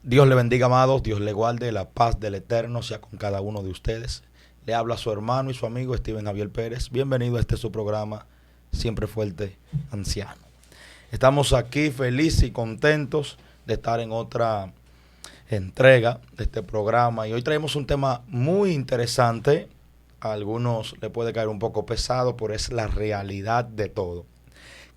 Dios le bendiga, amados, Dios le guarde, la paz del Eterno sea con cada uno de ustedes. Le habla su hermano y su amigo Steven Javier Pérez. Bienvenido a este su programa, Siempre Fuerte Anciano. Estamos aquí felices y contentos de estar en otra entrega de este programa y hoy traemos un tema muy interesante. A algunos le puede caer un poco pesado, pero es la realidad de todo.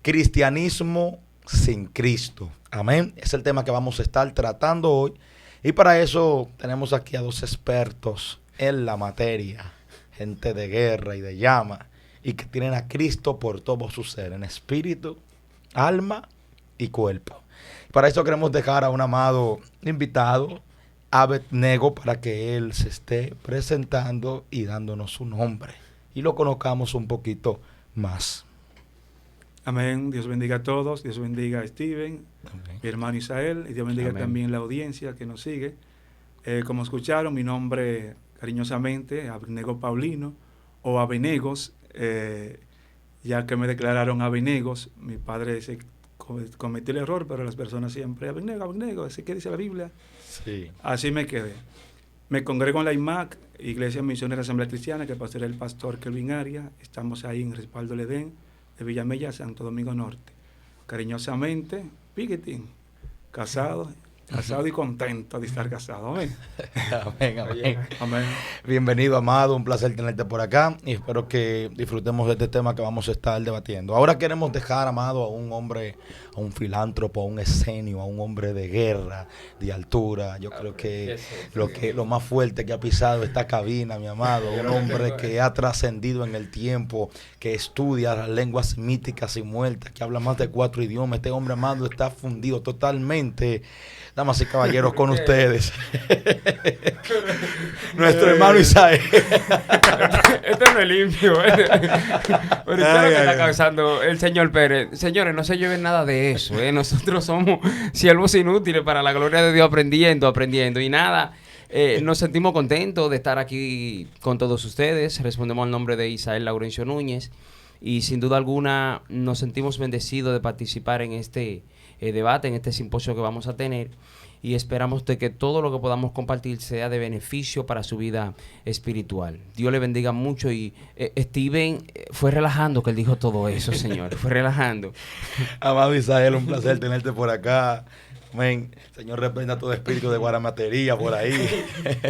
Cristianismo sin Cristo. Amén. Es el tema que vamos a estar tratando hoy. Y para eso tenemos aquí a dos expertos en la materia. Gente de guerra y de llama. Y que tienen a Cristo por todo su ser. En espíritu, alma y cuerpo. Para eso queremos dejar a un amado invitado, Abednego, para que él se esté presentando y dándonos su nombre. Y lo conozcamos un poquito más. Amén. Dios bendiga a todos. Dios bendiga a Steven, Amén. mi hermano Isael, y Dios bendiga Amén. también la audiencia que nos sigue. Como escucharon, mi nombre cariñosamente, Abednego Paulino, o Abenegos, ya que me declararon Abenegos. Mi padre cometió el error, pero las personas siempre, Abednego, Abednego, así que dice la Biblia. Sí. Así me quedé. Me congrego en la IMAC, Iglesia Misionera Asamblea Cristiana, que pastora el pastor Kelvin Arias. Estamos ahí en Respaldo del Edén, de Villamella, Santo Domingo Norte. Cariñosamente, Piquetín, casado y contento de estar casado. Amén. Amén, amén. Amén. Bienvenido, amado, un placer tenerte por acá y espero que disfrutemos de este tema que vamos a estar debatiendo. Ahora queremos dejar, amado, a un hombre, a un filántropo, a un escenio, a un hombre de guerra, de altura. Yo creo que lo más fuerte que ha pisado esta cabina, mi amado, un hombre que ha trascendido en el tiempo, que estudia las lenguas míticas y muertas, que habla más de 4 idiomas. Este hombre, amado, está fundido totalmente. Damas y caballeros, con ustedes, nuestro hermano Isael. Esto no es limpio. Pero ¿qué es lo que está causando el señor Pérez? Señores, no se lleven nada de eso. Nosotros somos siervos inútiles para la gloria de Dios, aprendiendo. Y nada, nos sentimos contentos de estar aquí con todos ustedes. Respondemos al nombre de Isael Laurencio Núñez. Y sin duda alguna nos sentimos bendecidos de participar en este debate, en este simposio que vamos a tener, y esperamos de que todo lo que podamos compartir sea de beneficio para su vida espiritual. Dios le bendiga mucho. Y Steven fue relajando que él dijo todo eso, señor. Fue relajando. Amado Isael, un placer tenerte por acá. Amén. Señor, reprenda todo espíritu de guaramatería por ahí.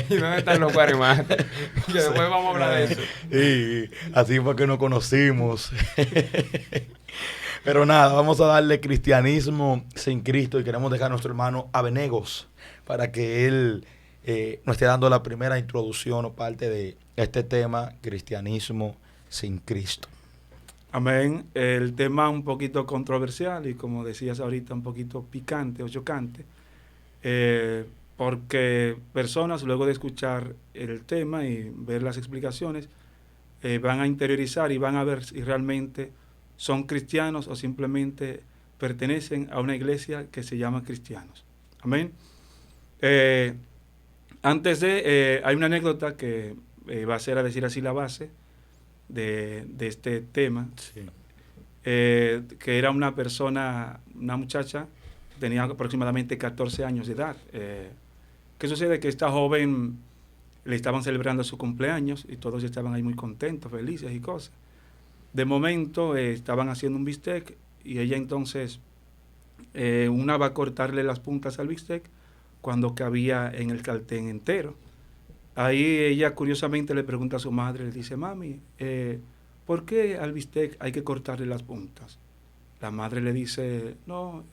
¿Y dónde están los guarimates? Que después vamos a hablar de eso. Y así fue que nos conocimos. Pero nada, vamos a darle cristianismo sin Cristo y queremos dejar a nuestro hermano Abenegos para que él nos esté dando la primera introducción o parte de este tema, cristianismo sin Cristo. Amén. El tema un poquito controversial y, como decías ahorita, un poquito picante o chocante, porque personas, luego de escuchar el tema y ver las explicaciones, van a interiorizar y van a ver si realmente son cristianos o simplemente pertenecen a una iglesia que se llama cristianos. Amén. Hay una anécdota que va a ser, a decir así, la base de este tema. Sí. Que era una muchacha, tenía aproximadamente 14 años de edad. ¿Qué sucede? Que esta joven le estaban celebrando su cumpleaños y todos estaban ahí muy contentos, felices y cosas. De momento estaban haciendo un bistec y ella entonces, una va a cortarle las puntas al bistec cuando cabía en el sartén entero. Ahí ella curiosamente le pregunta a su madre, le dice: mami, ¿por qué al bistec hay que cortarle las puntas? La madre le dice: no,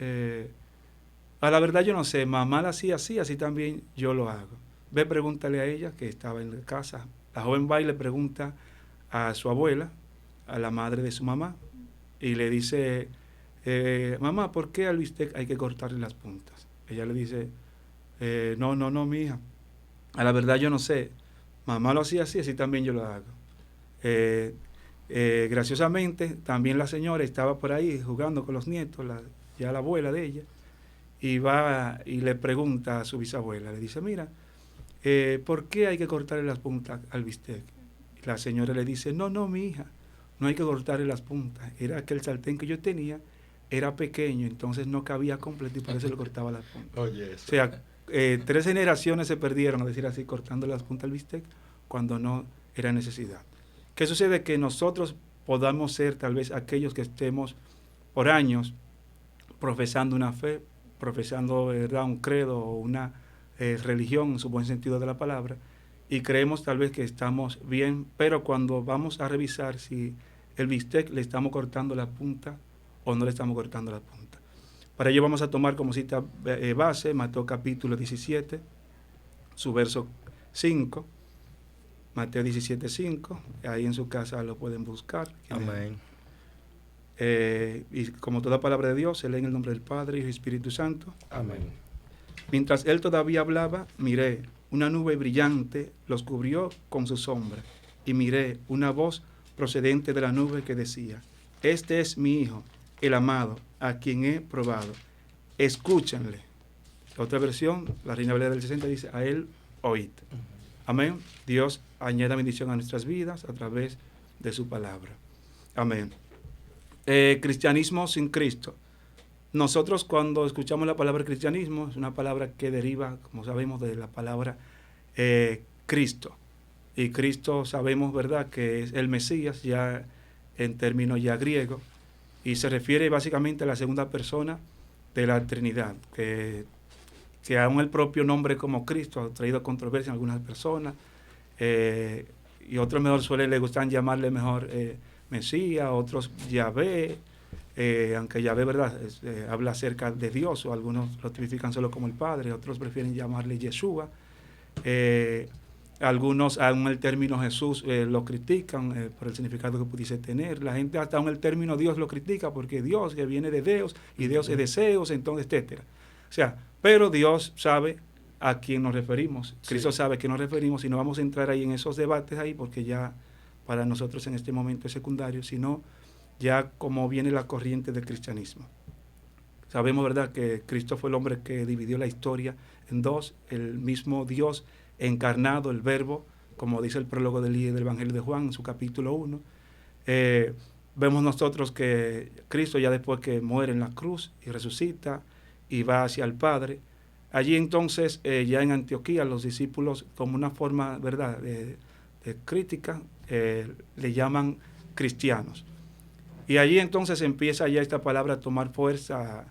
a la verdad yo no sé, mamá la hacía así, así también yo lo hago. Ve, pregúntale a ella, que estaba en la casa. La joven va y le pregunta a su abuela, a la madre de su mamá, y le dice: mamá, ¿por qué al bistec hay que cortarle las puntas? Ella le dice: no, mi hija, a la verdad yo no sé, mamá lo hacía así, así también yo lo hago. Graciosamente, también la señora estaba por ahí jugando con los nietos, ya la abuela de ella, y va y le pregunta a su bisabuela, le dice: mira, ¿por qué hay que cortarle las puntas al bistec? Y la señora le dice: no, mi hija, no hay que cortarle las puntas, era que el sartén que yo tenía era pequeño, entonces no cabía completo y por eso le cortaba las puntas. Oye, eso. O sea, 3 generaciones se perdieron, a decir así, cortando las puntas del bistec, cuando no era necesidad. ¿Qué sucede? Que nosotros podamos ser tal vez aquellos que estemos por años profesando una fe, profesando, ¿verdad?, un credo o una religión en su buen sentido de la palabra, y creemos tal vez que estamos bien, pero cuando vamos a revisar si el bistec le estamos cortando la punta o no le estamos cortando la punta. Para ello vamos a tomar como cita base Mateo capítulo 17, su verso 5, Mateo 17, 5, ahí en su casa lo pueden buscar. Amén. Y como toda palabra de Dios, se lee en el nombre del Padre y del Espíritu Santo. Amén. Mientras él todavía hablaba, miré, una nube brillante los cubrió con su sombra, y miré una voz procedente de la nube que decía, este es mi Hijo, el amado, a quien he probado. Escúchanle. La otra versión, la Reina Valera del 60, dice, a él oíd. Amén. Dios añada bendición a nuestras vidas a través de su palabra. Amén. Cristianismo sin Cristo. Nosotros cuando escuchamos la palabra cristianismo, es una palabra que deriva, como sabemos, de la palabra Cristo. Y Cristo sabemos, ¿verdad?, que es el Mesías, ya en términos ya griegos, y se refiere básicamente a la segunda persona de la Trinidad, que aún el propio nombre como Cristo ha traído controversia en algunas personas, y otros mejor le gustan llamarle mejor Mesías, otros Yahvé, aunque Yahvé, ¿verdad?, habla acerca de Dios, o algunos lo tipifican solo como el Padre, otros prefieren llamarle Yeshua. Algunos aún el término Jesús lo critican por el significado que pudiese tener. La gente hasta aún el término Dios lo critica porque Dios que viene de Dios y Dios es deseos, entonces, etcétera. O sea, pero Dios sabe a quién nos referimos. Cristo sabe a quién nos referimos y no vamos a entrar ahí en esos debates ahí porque ya para nosotros en este momento es secundario, sino ya como viene la corriente del cristianismo. Sabemos, ¿verdad?, que Cristo fue el hombre que dividió la historia en dos, el mismo Dios encarnado, el Verbo, como dice el prólogo del Evangelio de Juan en su capítulo 1. Vemos nosotros que Cristo, ya después que muere en la cruz y resucita y va hacia el Padre, allí entonces ya en Antioquía los discípulos, como una forma, ¿verdad?, de crítica, le llaman cristianos. Y allí entonces empieza ya esta palabra a tomar fuerza,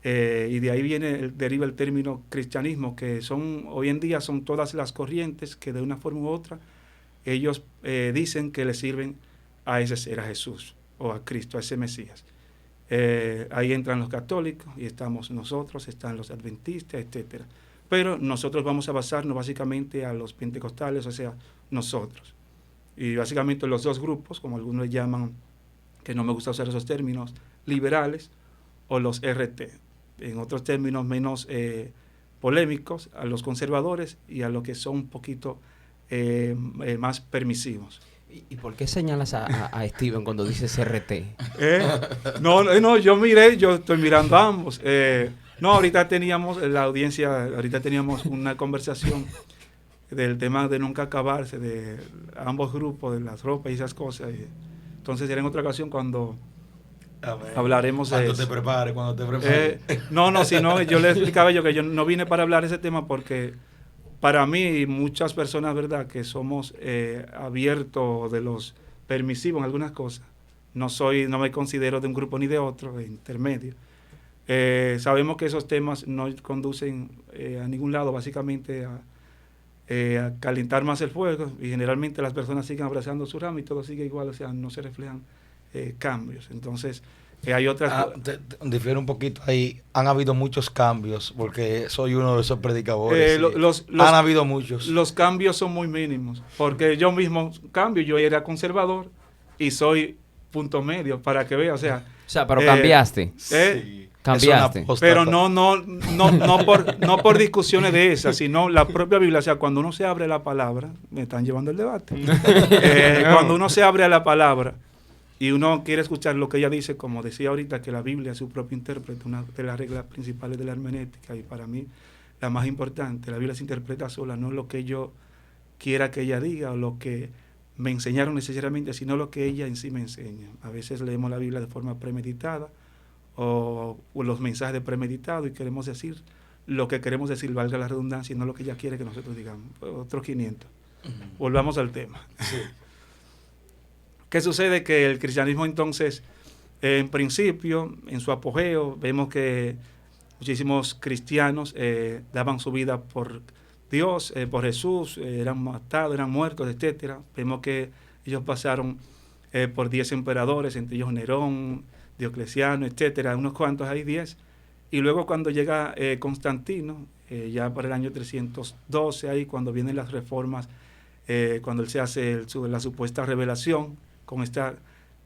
y de ahí deriva el término cristianismo, que hoy en día son todas las corrientes que de una forma u otra ellos dicen que le sirven a ese ser, a Jesús o a Cristo, a ese Mesías. Ahí entran los católicos y estamos nosotros, están los adventistas, etcétera. Pero nosotros vamos a basarnos básicamente a los pentecostales, o sea, nosotros. Y básicamente los dos grupos, como algunos le llaman, que no me gusta usar esos términos, liberales o los RT. En otros términos menos polémicos, a los conservadores y a los que son un poquito más permisivos. ¿Y por qué señalas a Steven cuando dices RT? No, yo estoy mirando a ambos. Ahorita teníamos una conversación del tema de nunca acabarse, de ambos grupos, de las ropas y esas cosas. Entonces será en otra ocasión cuando hablaremos de eso. Cuando te prepares. Sino yo le explicaba que yo no vine para hablar de ese tema porque para mí y muchas personas, ¿verdad?, que somos abiertos de los permisivos en algunas cosas, no me considero de un grupo ni de otro, de intermedio. Sabemos que esos temas no conducen a ningún lado, básicamente a calentar más el fuego, y generalmente las personas siguen abrazando su rama y todo sigue igual, o sea, no se reflejan cambios. Entonces, hay otras... Difiere un poquito ahí. Han habido muchos cambios, porque soy uno de esos predicadores. Han habido muchos. Los cambios son muy mínimos, porque yo mismo cambio, yo era conservador y soy punto medio, para que vea, o sea, pero cambiaste. Sí. Cambiaste. Pero no por discusiones de esas, sino la propia Biblia. O sea, cuando uno se abre a la palabra, me están llevando el debate. Cuando uno se abre a la palabra y uno quiere escuchar lo que ella dice, como decía ahorita, que la Biblia es su propio intérprete, una de las reglas principales de la hermenéutica, y para mí la más importante, la Biblia se interpreta sola, no lo que yo quiera que ella diga o lo que me enseñaron necesariamente, sino lo que ella en sí me enseña. A veces leemos la Biblia de forma premeditada, o los mensajes de premeditado, y queremos decir lo que queremos decir, valga la redundancia, y no lo que ella quiere que nosotros digamos. Otros 500. Volvamos al tema. Sí. ¿Qué sucede? Que el cristianismo entonces, en principio, en su apogeo, vemos que muchísimos cristianos daban su vida por Dios, por Jesús, eran matados, eran muertos, etcétera. Vemos que ellos pasaron por 10 emperadores, entre ellos Nerón, Diocleciano, etcétera, unos cuantos, hay 10. Y luego cuando llega Constantino, ya para el año 312, ahí cuando vienen las reformas, cuando él se hace la supuesta revelación, con esta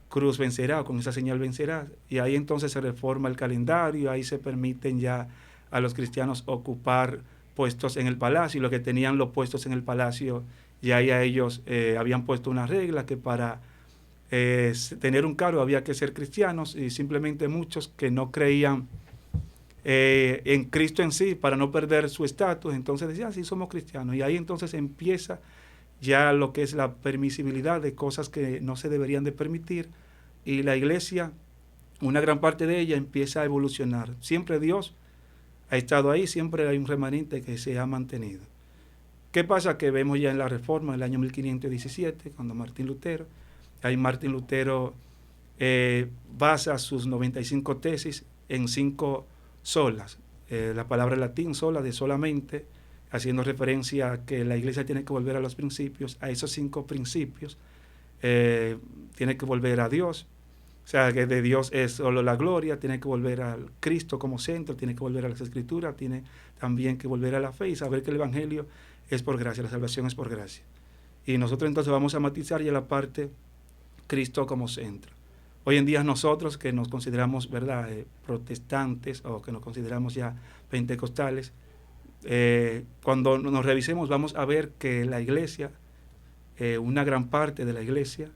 cruz vencerá, con esa señal vencerá, y ahí entonces se reforma el calendario, ahí se permiten ya a los cristianos ocupar puestos en el palacio, y los que tenían los puestos en el palacio, ya ahí a ellos habían puesto una regla que para tener un cargo había que ser cristianos, y simplemente muchos que no creían en Cristo en sí, para no perder su estatus, entonces decían, sí, somos cristianos, y ahí entonces empieza ya lo que es la permisibilidad de cosas que no se deberían de permitir, y la iglesia, una gran parte de ella empieza a evolucionar. Siempre Dios ha estado ahí, siempre hay un remanente que se ha mantenido. ¿Qué pasa? Que vemos ya en la Reforma, en el año 1517, cuando Martín Lutero basa sus 95 tesis en 5 solas. La palabra latín sola, de solamente, haciendo referencia a que la iglesia tiene que volver a los principios, a esos 5 principios, tiene que volver a Dios, o sea, que de Dios es solo la gloria, tiene que volver al Cristo como centro, tiene que volver a las Escrituras, tiene también que volver a la fe y saber que el Evangelio es por gracia, la salvación es por gracia. Y nosotros entonces vamos a matizar ya la parte Cristo como centro. Hoy en día nosotros que nos consideramos, ¿verdad?, protestantes, o que nos consideramos ya pentecostales, cuando nos revisemos vamos a ver que la iglesia, una gran parte de la iglesia,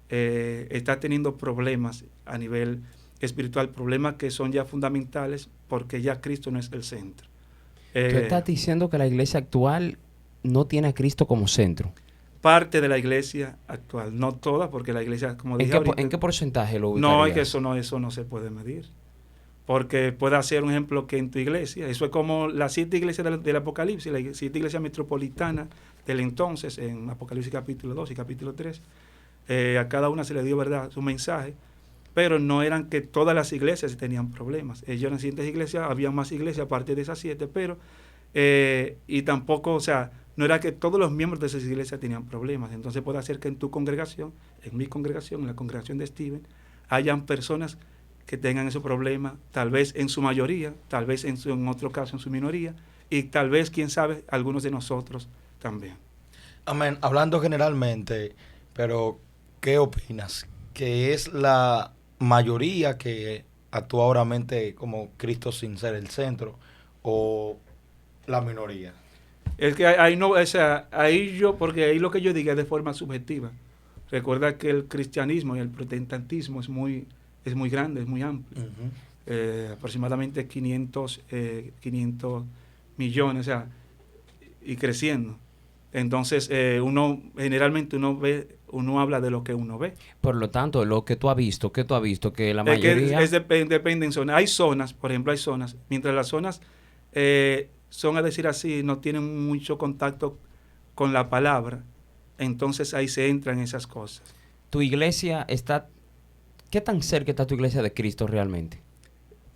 está teniendo problemas a nivel espiritual, problemas que son ya fundamentales porque ya Cristo no es el centro. Tú estás diciendo que la iglesia actual no tiene a Cristo como centro. Parte de la iglesia actual, no toda, porque la iglesia, como dije ahorita, ¿En qué porcentaje lo ubicarías? No, es que eso no se puede medir. Porque puede ser un ejemplo que en tu iglesia, eso es como las 7 iglesias del Apocalipsis, las 7 iglesias metropolitanas del entonces, en Apocalipsis capítulo 2 y capítulo 3, a cada una se le dio, ¿verdad?, su mensaje, pero no eran que todas las iglesias tenían problemas. Ellos en las siguientes iglesias, había más iglesias aparte de esas 7, pero, y tampoco, o sea, no era que todos los miembros de esas iglesias tenían problemas. Entonces puede ser que en tu congregación, en mi congregación, en la congregación de Steven, hayan personas que tengan ese problema, tal vez en su mayoría, tal vez en otro caso en su minoría, y tal vez, quién sabe, algunos de nosotros también. Amén. Hablando generalmente, pero ¿qué opinas? ¿Que es la mayoría que actúa ahora como Cristo sin ser el centro, o la minoría? Es que ahí no, o sea, porque ahí lo que yo diga es de forma subjetiva. Recuerda que el cristianismo y el protestantismo es muy grande, es muy amplio. Aproximadamente 500 millones, o sea, y creciendo. Entonces, generalmente uno habla de lo que uno ve. Por lo tanto, lo que tú has visto, que la mayoría... Depende en zonas. Hay zonas, por ejemplo, mientras las zonas son, a decir así, no tienen mucho contacto con la palabra, entonces ahí se entran esas cosas. ¿Tu iglesia está... ¿Qué tan cerca está tu iglesia de Cristo realmente?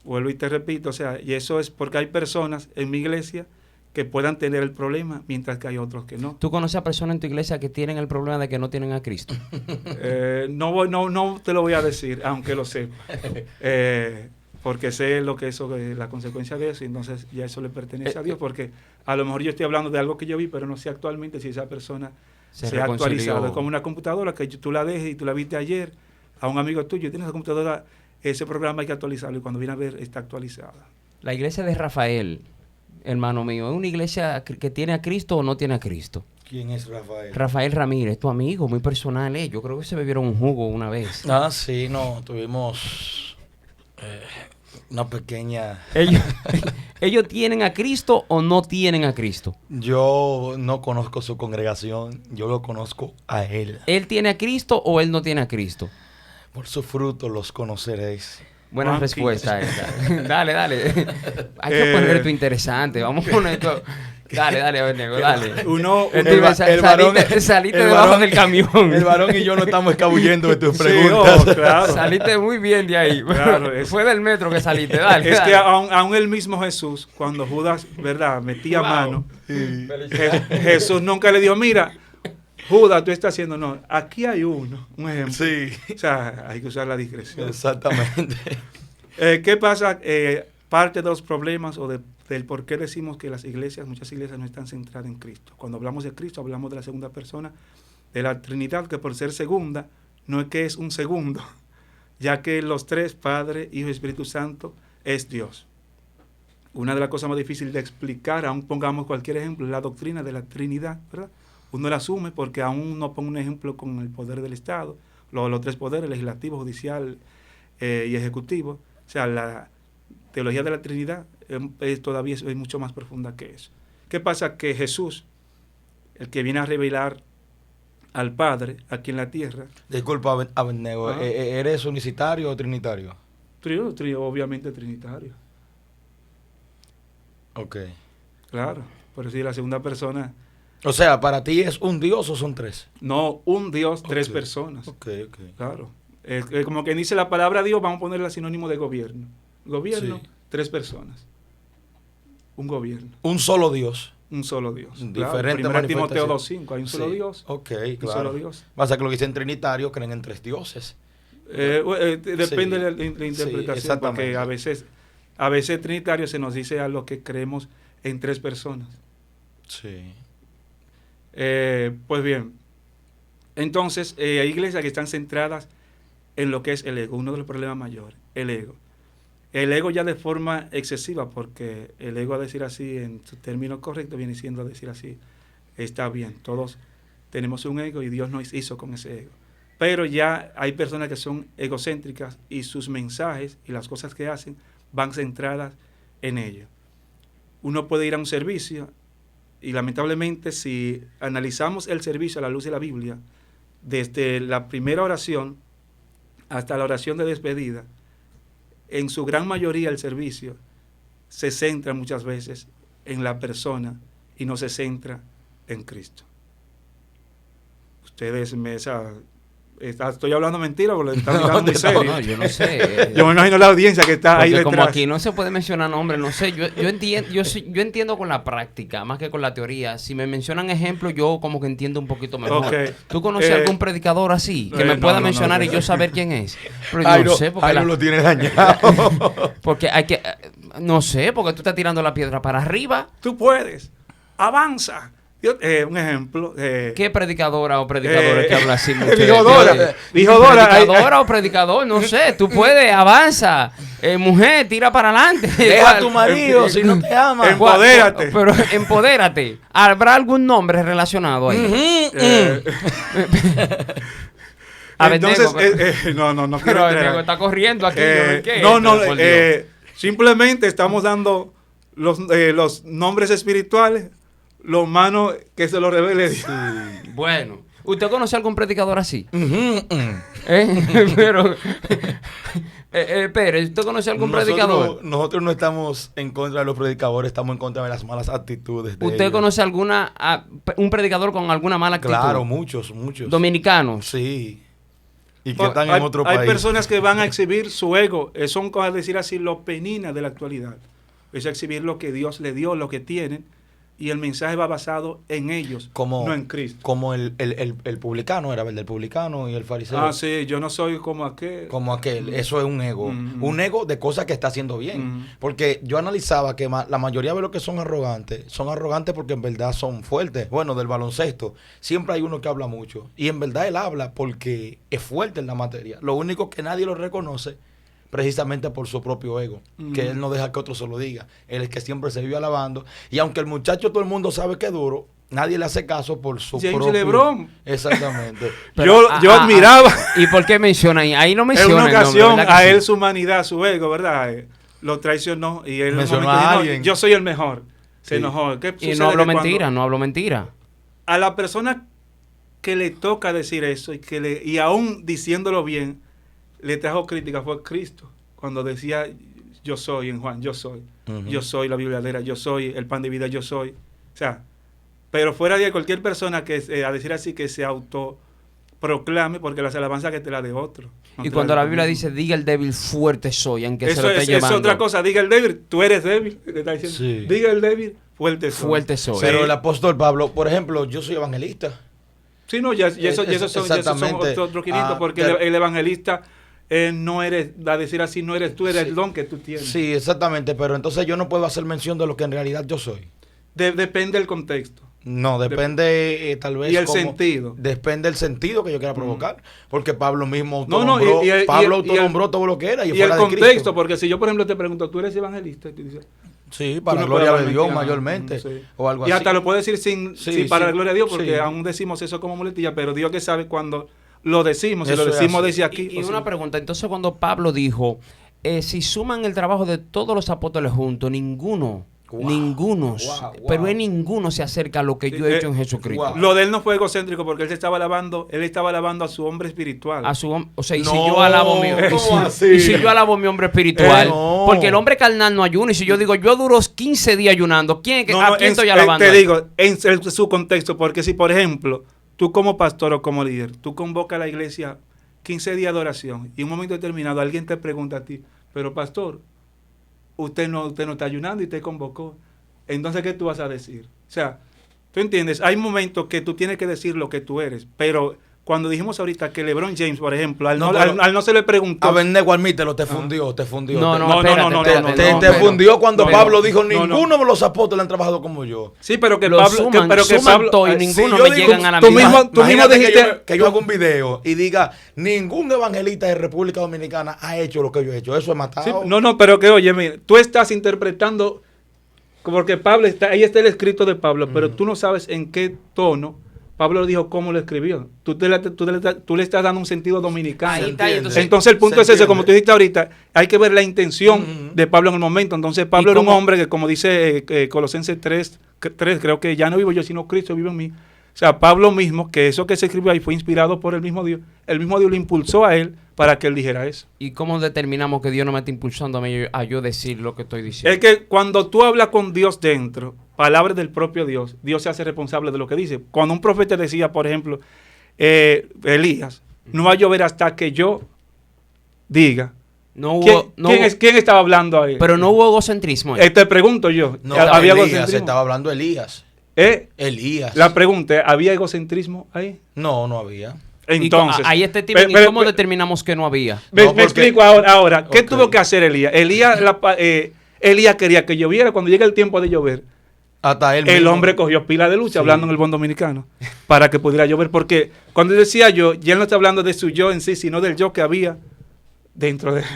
Vuelvo y te repito, o sea, y eso es porque hay personas en mi iglesia que puedan tener el problema, mientras que hay otros que no. ¿Tú conoces a personas en tu iglesia que tienen el problema de que no tienen a Cristo? No te lo voy a decir, aunque lo sepa. Porque sé lo que la consecuencia de eso, y entonces ya eso le pertenece a Dios, porque a lo mejor yo estoy hablando de algo que yo vi, pero no sé actualmente si esa persona se ha actualizado. Es como una computadora que tú la dejes y tú la viste ayer a un amigo tuyo, tienes esa computadora, ese programa hay que actualizarlo, y cuando viene a ver está actualizada. La iglesia de Rafael, hermano mío, ¿es una iglesia que tiene a Cristo o no tiene a Cristo? ¿Quién es Rafael? Rafael Ramírez, tu amigo, muy personal, Yo creo que se bebieron un jugo una vez. Ah, sí, no, tuvimos una pequeña... ¿Ellos tienen a Cristo o no tienen a Cristo? Yo no conozco su congregación, yo lo conozco a él. ¿Él tiene a Cristo o él no tiene a Cristo? Por su fruto los conoceréis. Buena Juan respuesta 15. esa. Dale. Hay que poner esto interesante. Vamos a poner esto. Dale, Abednego, dale. Uno, Saliste debajo del camión. El varón y yo no estamos escabullendo de tus Sí, preguntas. claro. Saliste muy bien de ahí. Claro, Fue del metro que saliste, dale. Es dale. que aún el mismo Jesús, cuando Judas, ¿verdad?, metía Wow. mano, Jesús nunca le dijo, mira, Judas, tú estás haciendo, no, aquí hay un ejemplo. Sí, O sea, hay que usar la discreción. exactamente. ¿Qué pasa? Parte de los problemas o del por qué decimos que muchas iglesias no están centradas en Cristo. Cuando hablamos de Cristo, hablamos de la segunda persona de la Trinidad, que por ser segunda, no es que es un segundo, ya que los tres, Padre, Hijo y Espíritu Santo, es Dios. Una de las cosas más difíciles de explicar, aún pongamos cualquier ejemplo, es la doctrina de la Trinidad, ¿verdad? Uno la asume porque aún no pone un ejemplo con el poder del Estado, los tres poderes, legislativo, judicial y ejecutivo. O sea, la teología de la Trinidad todavía es mucho más profunda que eso. ¿Qué pasa? Que Jesús, el que viene a revelar al Padre aquí en la tierra. Disculpa, Abednego, Ajá. ¿eres unicitario o trinitario? Trío, obviamente trinitario. Ok. Claro. Por eso la segunda persona, O sea, ¿para ti es un Dios o son tres? no un Dios, tres Ok. personas. Ok. Claro. Como que dice la palabra Dios, vamos a ponerle sinónimo de gobierno. Gobierno, Sí. tres personas. Un gobierno. Un solo Dios. Un solo Dios. Diferente Primera Timoteo manifestación. 2.5, hay un solo Sí. Dios. Ok, Un claro. solo Dios. Pasa que lo que dicen trinitario creen en tres dioses. Depende Sí. de la Sí, interpretación, exactamente. porque a veces trinitario se nos dice a lo que creemos en tres personas. Sí. Pues bien, entonces hay iglesias que están centradas en lo que es el ego, uno de los problemas mayores, el ego. El ego ya de forma excesiva, porque el ego, a decir así, en su término correcto, viene siendo a decir así, está bien, todos tenemos un ego y Dios nos hizo con ese ego. Pero ya hay personas que son egocéntricas y sus mensajes y las cosas que hacen van centradas en ello. Uno puede ir a un servicio y lamentablemente si analizamos el servicio a la luz de la Biblia, desde la primera oración hasta la oración de despedida, en su gran mayoría el servicio se centra muchas veces en la persona y no se centra en Cristo. Ustedes estoy hablando mentira porque están mirando muy serio. No, yo no sé. Yo me imagino la audiencia que está ahí Porque detrás. como aquí no se puede mencionar nombres, no sé, yo entiendo con la práctica, más que con la teoría. Si me mencionan ejemplos, yo como que entiendo un poquito mejor. Ok. ¿Tú conoces algún predicador así? Que me no, pueda no, mencionar no, y no. yo saber quién es. Pero yo no sé, porque lo tiene dañado. porque hay que... No sé, porque tú estás tirando la piedra para arriba. Tú puedes, avanza. Un ejemplo. ¿Qué predicadora o predicadores que habla así mucho? Dijo Dora. Dijo Dora. Predicadora o predicador, no sé. Tú puedes, avanza. Mujer, tira para adelante. Deja a tu marido si no te ama. Empodérate. Pero empodérate. ¿Habrá algún nombre relacionado ahí? Entonces, Abednego, no pero quiero Abednego entrar. está corriendo aquí. yo no, ¿qué? No, Pero, por Dios. simplemente estamos dando los nombres espirituales, lo humano que se lo revele Dios. Bueno, ¿usted conoce algún predicador así? Ujú. Pero, Pérez, ¿usted conoce algún predicador? Nosotros no estamos en contra de los predicadores, estamos en contra de las malas actitudes de ¿Usted ellos. conoce un predicador con alguna mala actitud? Claro, muchos. Dominicanos. Sí. Y que están hay, en otro hay país. personas que van a exhibir su ego, son cosas, decir así, lo penina de la actualidad. Es exhibir lo que Dios le dio, lo que tienen, y el mensaje va basado en ellos, no en Cristo. Como el publicano era, ¿verdad? El publicano y el fariseo. Ah, sí, yo no soy como aquel. Como aquel, eso es un ego. Un ego de cosas que está haciendo bien. Mm. Porque yo analizaba que la mayoría de los que son arrogantes porque en verdad son fuertes. Bueno, del baloncesto, siempre hay uno que habla mucho. Y en verdad él habla porque es fuerte en la materia. Lo único que nadie lo reconoce precisamente por su propio ego, que él no deja que otro se lo diga. Él es que siempre se vive alabando. Y aunque el muchacho todo el mundo sabe que es duro, nadie le hace caso por su James propio... LeBron. Exactamente. Yo admiraba ¿Y por qué menciona ahí? Ahí no en menciona una el nombre, ocasión ¿verdad que a sí? él su humanidad, su ego, ¿verdad? Lo traicionó y él Mencionó en un momento a dijo, alguien. yo soy el mejor. Se Sí. enojó. ¿Qué Y sucede? no hablo Que cuando mentira, no hablo mentira. a la persona que le toca decir eso y aún diciéndolo bien, le trajo crítica fue Cristo. cuando decía yo soy en Juan, yo soy. Yo soy la Biblia verdadera, yo soy el pan de vida, yo soy. O sea, pero fuera de cualquier persona que, a decir así, que se autoproclame, porque las alabanzas que te la de otro. No y cuando la Biblia dice, diga el débil, fuerte soy, aunque se lo esté llevando. Eso es otra cosa, diga el débil, tú eres débil. Te está diciendo, sí. Diga el débil, fuerte soy. Fuerte soy. Pero el apóstol Pablo, por ejemplo, yo soy evangelista. Sí, no, esos son otros 500, porque el evangelista no eres, a decir así, no eres tú, eres el don que tú tienes. Sí, exactamente, pero entonces yo no puedo hacer mención de lo que en realidad yo soy. Depende del contexto. No, depende tal vez. Y el sentido. Depende del sentido que yo quiera provocar. Porque Pablo mismo Pablo autonombró todo lo que era. Y el contexto, porque si yo, por ejemplo, te pregunto, ¿tú eres evangelista? Y tú dices, sí, para la gloria de Dios mayormente. Sí. O algo y así. hasta lo puedo decir sin para la gloria de Dios, porque aún decimos eso como muletilla, pero Dios que sabe cuando lo decimos, si lo decimos desde aquí. Y una pregunta, entonces cuando Pablo dijo, si suman el trabajo de todos los apóstoles juntos, ninguno pero ninguno se acerca a lo que yo he hecho en Jesucristo. Lo de él no fue egocéntrico porque él estaba alabando a su hombre espiritual. O sea, y si yo alabo mi hombre espiritual, porque el hombre carnal no ayuna, y si yo digo, yo duro 15 días ayunando, ¿a quién estoy alabando? Te digo, en su contexto, porque si, por ejemplo, tú como pastor o como líder, tú convocas a la iglesia 15 días de oración y en un momento determinado alguien te pregunta a ti, pero pastor, usted no está ayunando y te convocó. Entonces, ¿qué tú vas a decir? O sea, ¿tú entiendes? Hay momentos que tú tienes que decir lo que tú eres, pero cuando dijimos ahorita que LeBron James, por ejemplo, al no se le preguntó. Abednego, admítelo, te fundió. No, te fundió cuando Pablo dijo, ninguno de los apóstoles han trabajado como yo. Sí, pero que Pablo y ninguno me llegan a la misma. Tú mismo dijiste que yo hago un video y diga, ningún evangelista de República Dominicana ha hecho lo que yo he hecho. Eso es matado. Sí, pero que oye, mira, tú estás interpretando, porque Pablo ahí está el escrito de Pablo, pero tú no sabes en qué tono Pablo dijo cómo lo escribió. Tú le estás dando un sentido dominicano. Entonces el punto es ese, como tú dijiste ahorita, hay que ver la intención de Pablo en el momento. Entonces Pablo era un hombre que, como dice Colosenses 3, creo que ya no vivo yo, sino Cristo vive en mí. O sea, Pablo mismo, que eso que se escribió ahí fue inspirado por el mismo Dios lo impulsó a él para que él dijera eso. ¿Y cómo determinamos que Dios no me está impulsando a yo decir lo que estoy diciendo? Es que cuando tú hablas con Dios dentro, palabras del propio Dios, Dios se hace responsable de lo que dice. Cuando un profeta decía, por ejemplo, Elías, no va a llover hasta que yo diga. ¿Quién estaba hablando ahí? Pero no hubo egocentrismo. Te pregunto yo. No, había egocentrismo. Estaba hablando Elías. Elías. La pregunta, ¿había egocentrismo ahí? No había. Entonces, ahí está Steven, ¿y cómo determinamos que no había? Me explico ahora. ¿Qué tuvo que hacer Elías? Elías quería que lloviera. Cuando llega el tiempo de llover, hasta el hombre cogió pila de lucha, hablando en el buen dominicano, para que pudiera llover. Porque cuando decía yo, ya él no está hablando de su yo en sí, sino del yo que había dentro de él.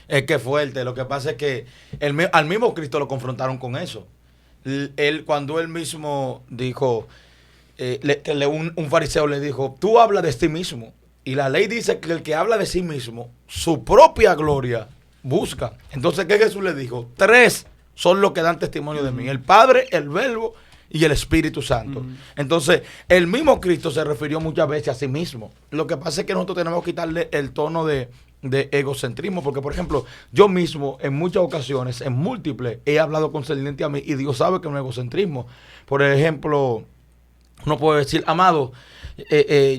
Es que fuerte. Lo que pasa es que al mismo Cristo lo confrontaron con eso. Cuando él mismo dijo, un fariseo le dijo, tú hablas de ti mismo. Y la ley dice que el que habla de sí mismo, su propia gloria busca. Entonces, ¿qué Jesús le dijo? 3 son los que dan testimonio de mí. El Padre, el Verbo y el Espíritu Santo. Entonces, el mismo Cristo se refirió muchas veces a sí mismo. Lo que pasa es que nosotros tenemos que quitarle el tono de egocentrismo, porque por ejemplo, yo mismo en muchas ocasiones, en múltiples, he hablado concerniente a mí y Dios sabe que no es egocentrismo. Por ejemplo, uno puede decir, amado,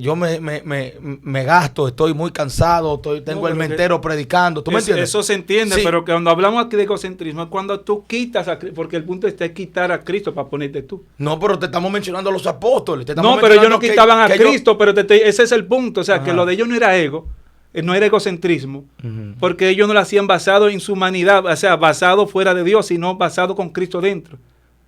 yo me gasto, estoy muy cansado, tengo el mentero predicando. ¿Tú me entiendes? Eso se entiende, pero que cuando hablamos aquí de egocentrismo es cuando tú quitas a Cristo, porque el punto es quitar a Cristo para ponerte tú. No, pero te estamos mencionando a los apóstoles. No, pero ellos no quitaban a Cristo, pero ese es el punto. O sea, que lo de ellos no era ego. No era egocentrismo, porque ellos no lo hacían basado en su humanidad, o sea, basado fuera de Dios, sino basado con Cristo dentro.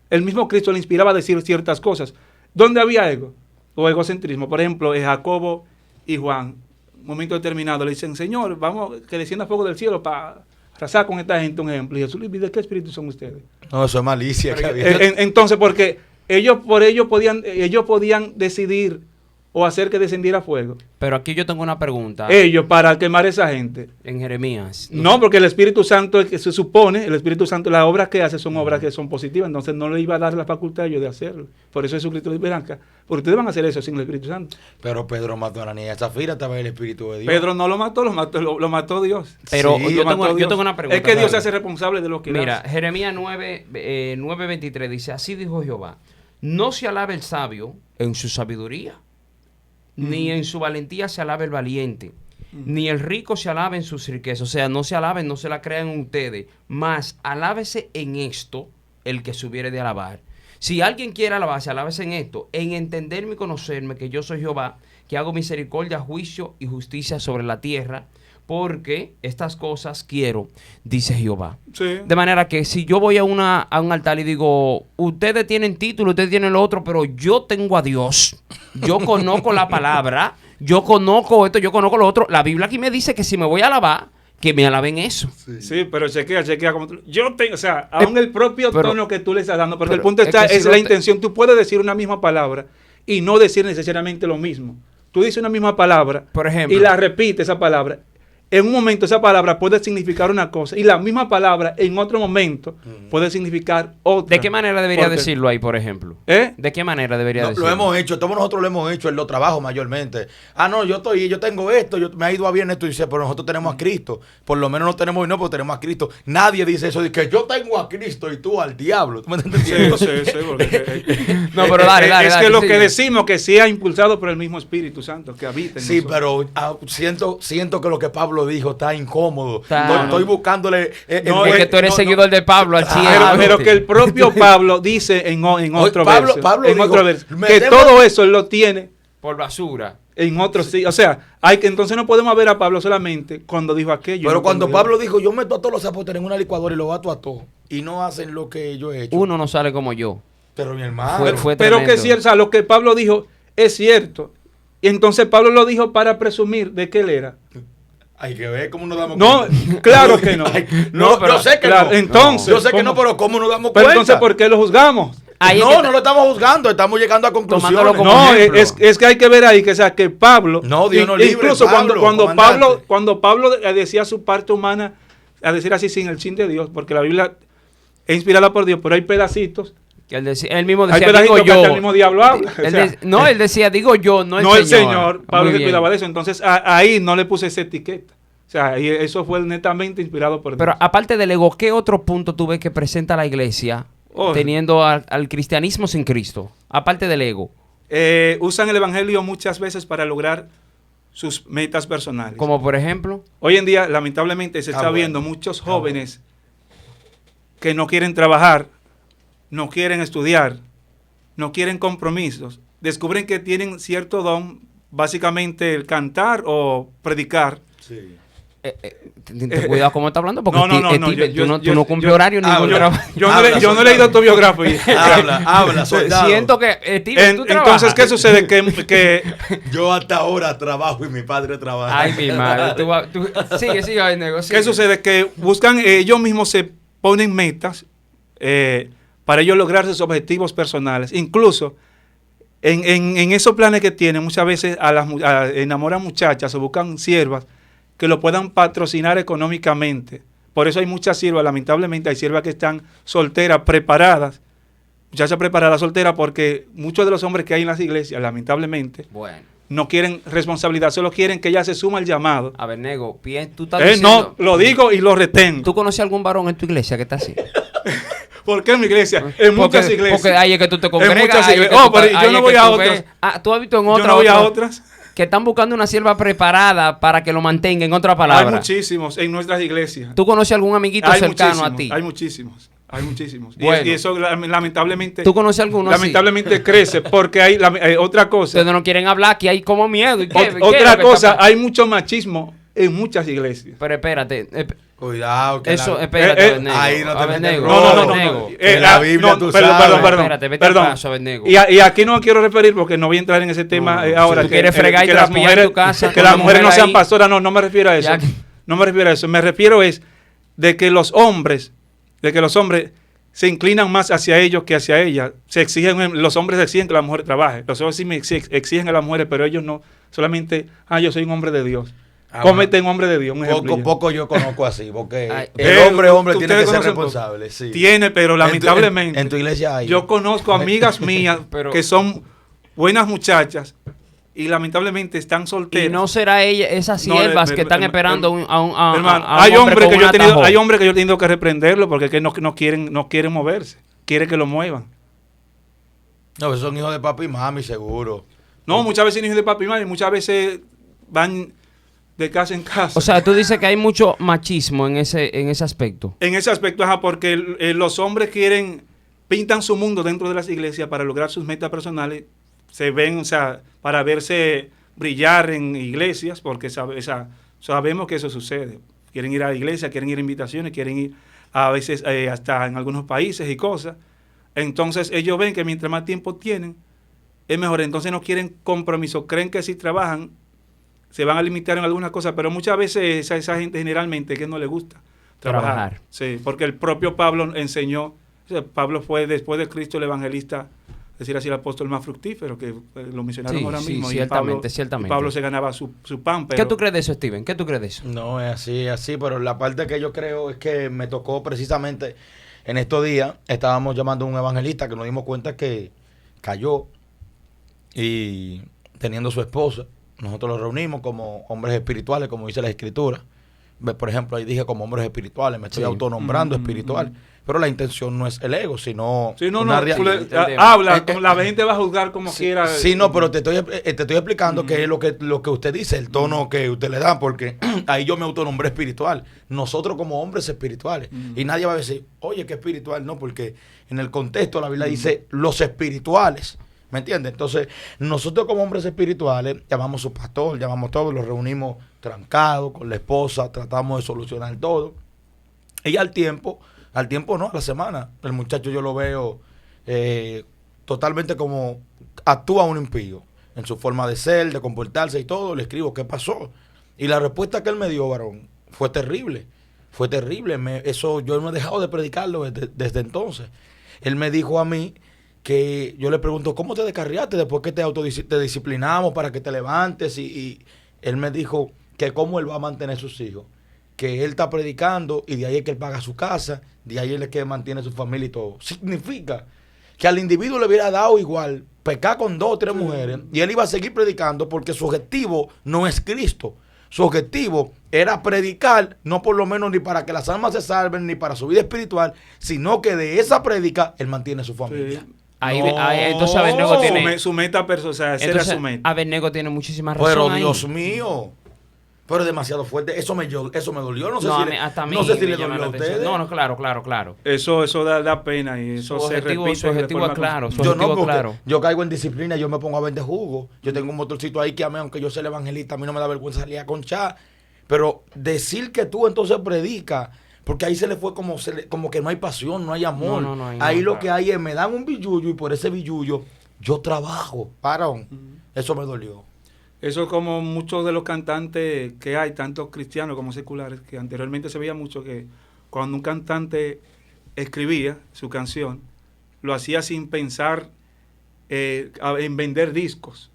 El mismo Cristo le inspiraba a decir ciertas cosas. ¿Dónde había ego o egocentrismo? Por ejemplo, Jacobo y Juan, un momento determinado, le dicen, Señor, vamos, que descienda fuego del cielo para arrasar con esta gente, un ejemplo. Y Jesús le dice, ¿de qué espíritu son ustedes? No, eso es malicia. Entonces, porque ellos podían decidir o hacer que descendiera fuego. Pero aquí yo tengo una pregunta. Ellos, para quemar a esa gente. En Jeremías. No, porque el Espíritu Santo, se supone, el Espíritu Santo, las obras que hace son obras que son positivas, entonces no le iba a dar la facultad a ellos de hacerlo. Por eso Jesucristo les dice, porque ustedes van a hacer eso sin el Espíritu Santo. Pero Pedro mató a Ananías y Zafira, estaba el Espíritu de Dios. Pedro no lo mató, lo mató Dios. Pero Sí, yo tengo una pregunta. Es que Dios se claro. hace responsable de lo que Mira, hace. Jeremías 9:23 dice, así dijo Jehová, no se alabe el sabio en su sabiduría, ni en su valentía se alabe el valiente, ni el rico se alabe en sus riquezas. O sea, no se alaben, no se la crean ustedes, mas alábese en esto el que se hubiere de alabar. Si alguien quiere alabarse, alábese en esto, en entenderme y conocerme que yo soy Jehová, que hago misericordia, juicio y justicia sobre la tierra, porque estas cosas quiero, dice Jehová. Sí. De manera que si yo voy a un altar y digo, ustedes tienen título, ustedes tienen lo otro, pero yo tengo a Dios, yo conozco la palabra, yo conozco esto, yo conozco lo otro. La Biblia aquí me dice que si me voy a alabar, que me alaben eso. Sí, pero chequea como tú. Yo tengo, o sea, aún el propio pero- tono que tú le estás dando, porque pero el punto es está, que si es no la te- intención. Tú puedes decir una misma palabra y no decir necesariamente lo mismo. Tú dices una misma palabra Por ejemplo. y la repites esa palabra. En un momento esa palabra puede significar una cosa y la misma palabra en otro momento puede significar otra. ¿De qué manera debería Porque- decirlo ahí, por ejemplo? ¿Eh? ¿De qué manera debería No, decirlo? lo hemos hecho, todos nosotros lo hemos hecho en los trabajos mayormente. No, yo tengo esto, me ha ido a bien esto, y dice, pero nosotros tenemos a Cristo. Por lo menos no tenemos, no, pero tenemos a Cristo. Nadie dice eso, de que yo tengo a Cristo y tú al diablo. ¿Tú me estás Sí, entendiendo? sí, porque- No, pero dale, es dale, que lo sigue. que decimos que sea impulsado por el mismo Espíritu Santo que habita en Sí, nosotros. pero siento que lo que Pablo dijo está incómodo. Está- Estoy buscándole. No, Es que tú eres seguidor de Pablo al Ah, 100. Pero que el propio Pablo dice en otro Pablo- verso, Pablo en dijo, otro verso, me que debo- todo eso él lo tiene Por basura. en otro sí. O sea, entonces no podemos ver a Pablo solamente cuando dijo aquello. Pero no cuando dijo- Pablo dijo, yo meto a todos los apóstoles en una licuadora y los bato a todos, y no hacen lo que yo he hecho. Uno no sale como yo. Pero mi hermano. Fue pero que tremendo. es cierto, o sea, lo que Pablo dijo es cierto. Y entonces Pablo lo dijo para presumir de que él era. Hay que ver cómo nos damos No, cuenta. claro que no. Ay, No, yo sé que claro, no. entonces, Yo sé que ¿cómo? no, pero ¿cómo nos damos Pero cuenta? entonces, ¿por qué lo juzgamos? Ahí es No, que no lo estamos juzgando, estamos llegando a conclusiones. Tomándolo como No, ejemplo. es que hay que ver ahí que, o sea, que Pablo, No, Dios nos libre, incluso Pablo, cuando comandante. Pablo decía su parte humana, a decir así sin el chin de Dios, porque la Biblia es inspirada por Dios, pero hay pedacitos, Que él mismo hay decía, pedacitos digo que hasta yo. el mismo diablo habla. O sea, No, él decía, digo yo, no el no Señor. el Señor, Pablo Muy se bien. cuidaba de eso, entonces ahí no le puse esa etiqueta. O sea, ahí eso fue netamente inspirado por Dios. Pero aparte del ego, ¿qué otro punto tú ves que presenta la iglesia Oh. teniendo al cristianismo sin Cristo? Aparte del ego. Usan el evangelio muchas veces para lograr sus metas personales. Como por ejemplo, Hoy en día, lamentablemente, se está bueno. viendo muchos jóvenes que no quieren trabajar, no quieren estudiar, no quieren compromisos. Descubren que tienen cierto don, básicamente el cantar o predicar. Sí. cuidado cómo está hablando, porque No, no, no, tú yo- no cumples horario ni ningún habla. trabajo. Yo no he leído tu biografía. Habla, soldado. Siento que, Steven, tú Entonces, trabajas. ¿qué sucede? Que Yo hasta ahora trabajo y mi padre trabaja. Ay, mi madre. Sigue, Abednego, sigue. ¿qué sucede? Que buscan, ellos mismos se ponen metas para ellos lograr sus objetivos personales. Incluso en esos planes que tienen, muchas veces enamoran muchachas o buscan siervas que lo puedan patrocinar económicamente. Por eso hay muchas siervas, lamentablemente hay siervas que están solteras, preparadas, muchachas preparadas, solteras, porque muchos de los hombres que hay en las iglesias, lamentablemente, Bueno, no quieren responsabilidad, solo quieren que ella se suma al llamado. Abednego, tú estás diciendo... No, lo digo y lo retengo. ¿Tú conoces algún varón en tu iglesia que está así? ¿Por qué en mi iglesia? En muchas iglesias. Porque ahí es que tú te congregas. muchas ahí es iglesias. que Oh, tú pero estás- yo ahí no es voy que a tú otras. ves- tú has visto en Yo otra, no voy a otra, otras. que están buscando una sierva preparada para que lo mantenga, en otra palabra. Hay muchísimos en nuestras iglesias. ¿Tú conoces algún amiguito Hay cercano muchísimos, a ti? Hay muchísimos. Hay muchísimos. Bueno. Y eso lamentablemente. ¿Tú conoces alguno así? Lamentablemente crece porque hay otra cosa. Ustedes no quieren hablar, que hay como miedo. ¿Y qué? ¿Qué es lo Otra que cosa, está hay mucho machismo en muchas iglesias. Pero espérate. Cuidado, que Eso, la- espérate, Abednego. ahí no te Abednego, metes No. Abednego. En la Biblia tú perdón, sabes. perdón. Espérate, vete al paso, Abednego. Y aquí no me quiero referir porque no voy a entrar en ese tema No, ahora. si tú quieres fregar y que las trapear mujeres, en tu casa que con las la mujeres no mujer sean ahí. pastoras, no me refiero a eso. Ya que- No me refiero a eso. Me refiero es de que los hombres se inclinan más hacia ellos que hacia ella. Los hombres exigen que la mujer trabaje. Los hombres sí exigen a las mujeres, pero ellos no. Solamente, yo soy un hombre de Dios. Cómete un hombre de Dios. Poco yo conozco así, porque el hombre tiene que ser responsable. Sí. Tiene, pero lamentablemente. En tu iglesia hay. Yo conozco amigas mías que son buenas muchachas y lamentablemente están solteras. ¿Y no será ella, esas siervas que están esperando hay hombres que yo he tenido que reprenderlo porque es que no quieren moverse, quieren que lo muevan. No, son hijos de papi y mami, seguro. No, muchas veces son hijos de papi y mami, muchas veces van de casa en casa. O sea, tú dices que hay mucho machismo en ese aspecto. En ese aspecto, porque los hombres pintan su mundo dentro de las iglesias para lograr sus metas personales. Se ven, para verse brillar en iglesias, porque sabemos que eso sucede. Quieren ir a la iglesia, quieren ir a invitaciones, quieren ir a veces hasta en algunos países y cosas. Entonces ellos ven que mientras más tiempo tienen, es mejor. Entonces no quieren compromiso. Creen que si trabajan, se van a limitar en algunas cosas, pero muchas veces esa gente generalmente que no le gusta trabajar. Sí, porque el propio Pablo enseñó, Pablo fue después de Cristo el evangelista, decir así, el apóstol más fructífero, que lo mencionaron ahora mismo. Ciertamente. Y Pablo se ganaba su pan. ¿Qué tú crees de eso, Steven? ¿Qué tú crees de eso? No, es así, pero la parte que yo creo es que me tocó precisamente en estos días, estábamos llamando a un evangelista que nos dimos cuenta que cayó y teniendo su esposa, nosotros lo reunimos como hombres espirituales, como dice la Escritura. Por ejemplo, ahí dije como hombres espirituales, me estoy autonombrando espiritual. Pero la intención no es el ego, sino una realidad. Habla, la gente va a juzgar como quiera. Sí, no, pero te estoy explicando qué es lo que usted dice, el tono que usted le da, porque ahí yo me autonombré espiritual. Nosotros como hombres espirituales. Y nadie va a decir, oye, qué espiritual, no, porque en el contexto la Biblia dice los espirituales. ¿Me entiendes? Entonces, nosotros como hombres espirituales llamamos a su pastor, llamamos todos, los reunimos trancados con la esposa, tratamos de solucionar todo. Y al tiempo no, a la semana, el muchacho yo lo veo totalmente como actúa un impío en su forma de ser, de comportarse y todo. Le escribo, ¿qué pasó? Y la respuesta que él me dio, varón, fue terrible. Fue terrible. Eso yo no he dejado de predicarlo desde entonces. Él me dijo a mí que yo le pregunto, ¿cómo te descarriaste después que te disciplinamos para que te levantes? Y él me dijo que cómo él va a mantener sus hijos, que él está predicando y de ahí es que él paga su casa, de ahí es que mantiene su familia y todo. Significa que al individuo le hubiera dado igual pecar con 2 o 3 mujeres y él iba a seguir predicando porque su objetivo no es Cristo. Su objetivo era predicar, no por lo menos ni para que las almas se salven, ni para su vida espiritual, sino que de esa prédica él mantiene su familia. Sí. Entonces Abednego tiene su meta personal, o sea, esa era su meta. Abednego tiene muchísima razón. Pero Dios mío, pero es demasiado fuerte. Eso me dolió. No sé si le dolió a ustedes. No, claro. Eso da pena y eso se repite. Su objetivo es claro. Yo caigo en disciplina, yo me pongo a vender jugo. Yo tengo un motorcito ahí que a mí, aunque yo sea el evangelista, a mí no me da vergüenza salir a conchar. Pero decir que tú entonces predicas, porque ahí se le fue como que no hay pasión, no hay amor. No ahí lo que hay es, me dan un billullo y por ese billullo yo trabajo. Eso me dolió. Eso es como muchos de los cantantes que hay, tanto cristianos como seculares, que anteriormente se veía mucho que cuando un cantante escribía su canción, lo hacía sin pensar en vender discos,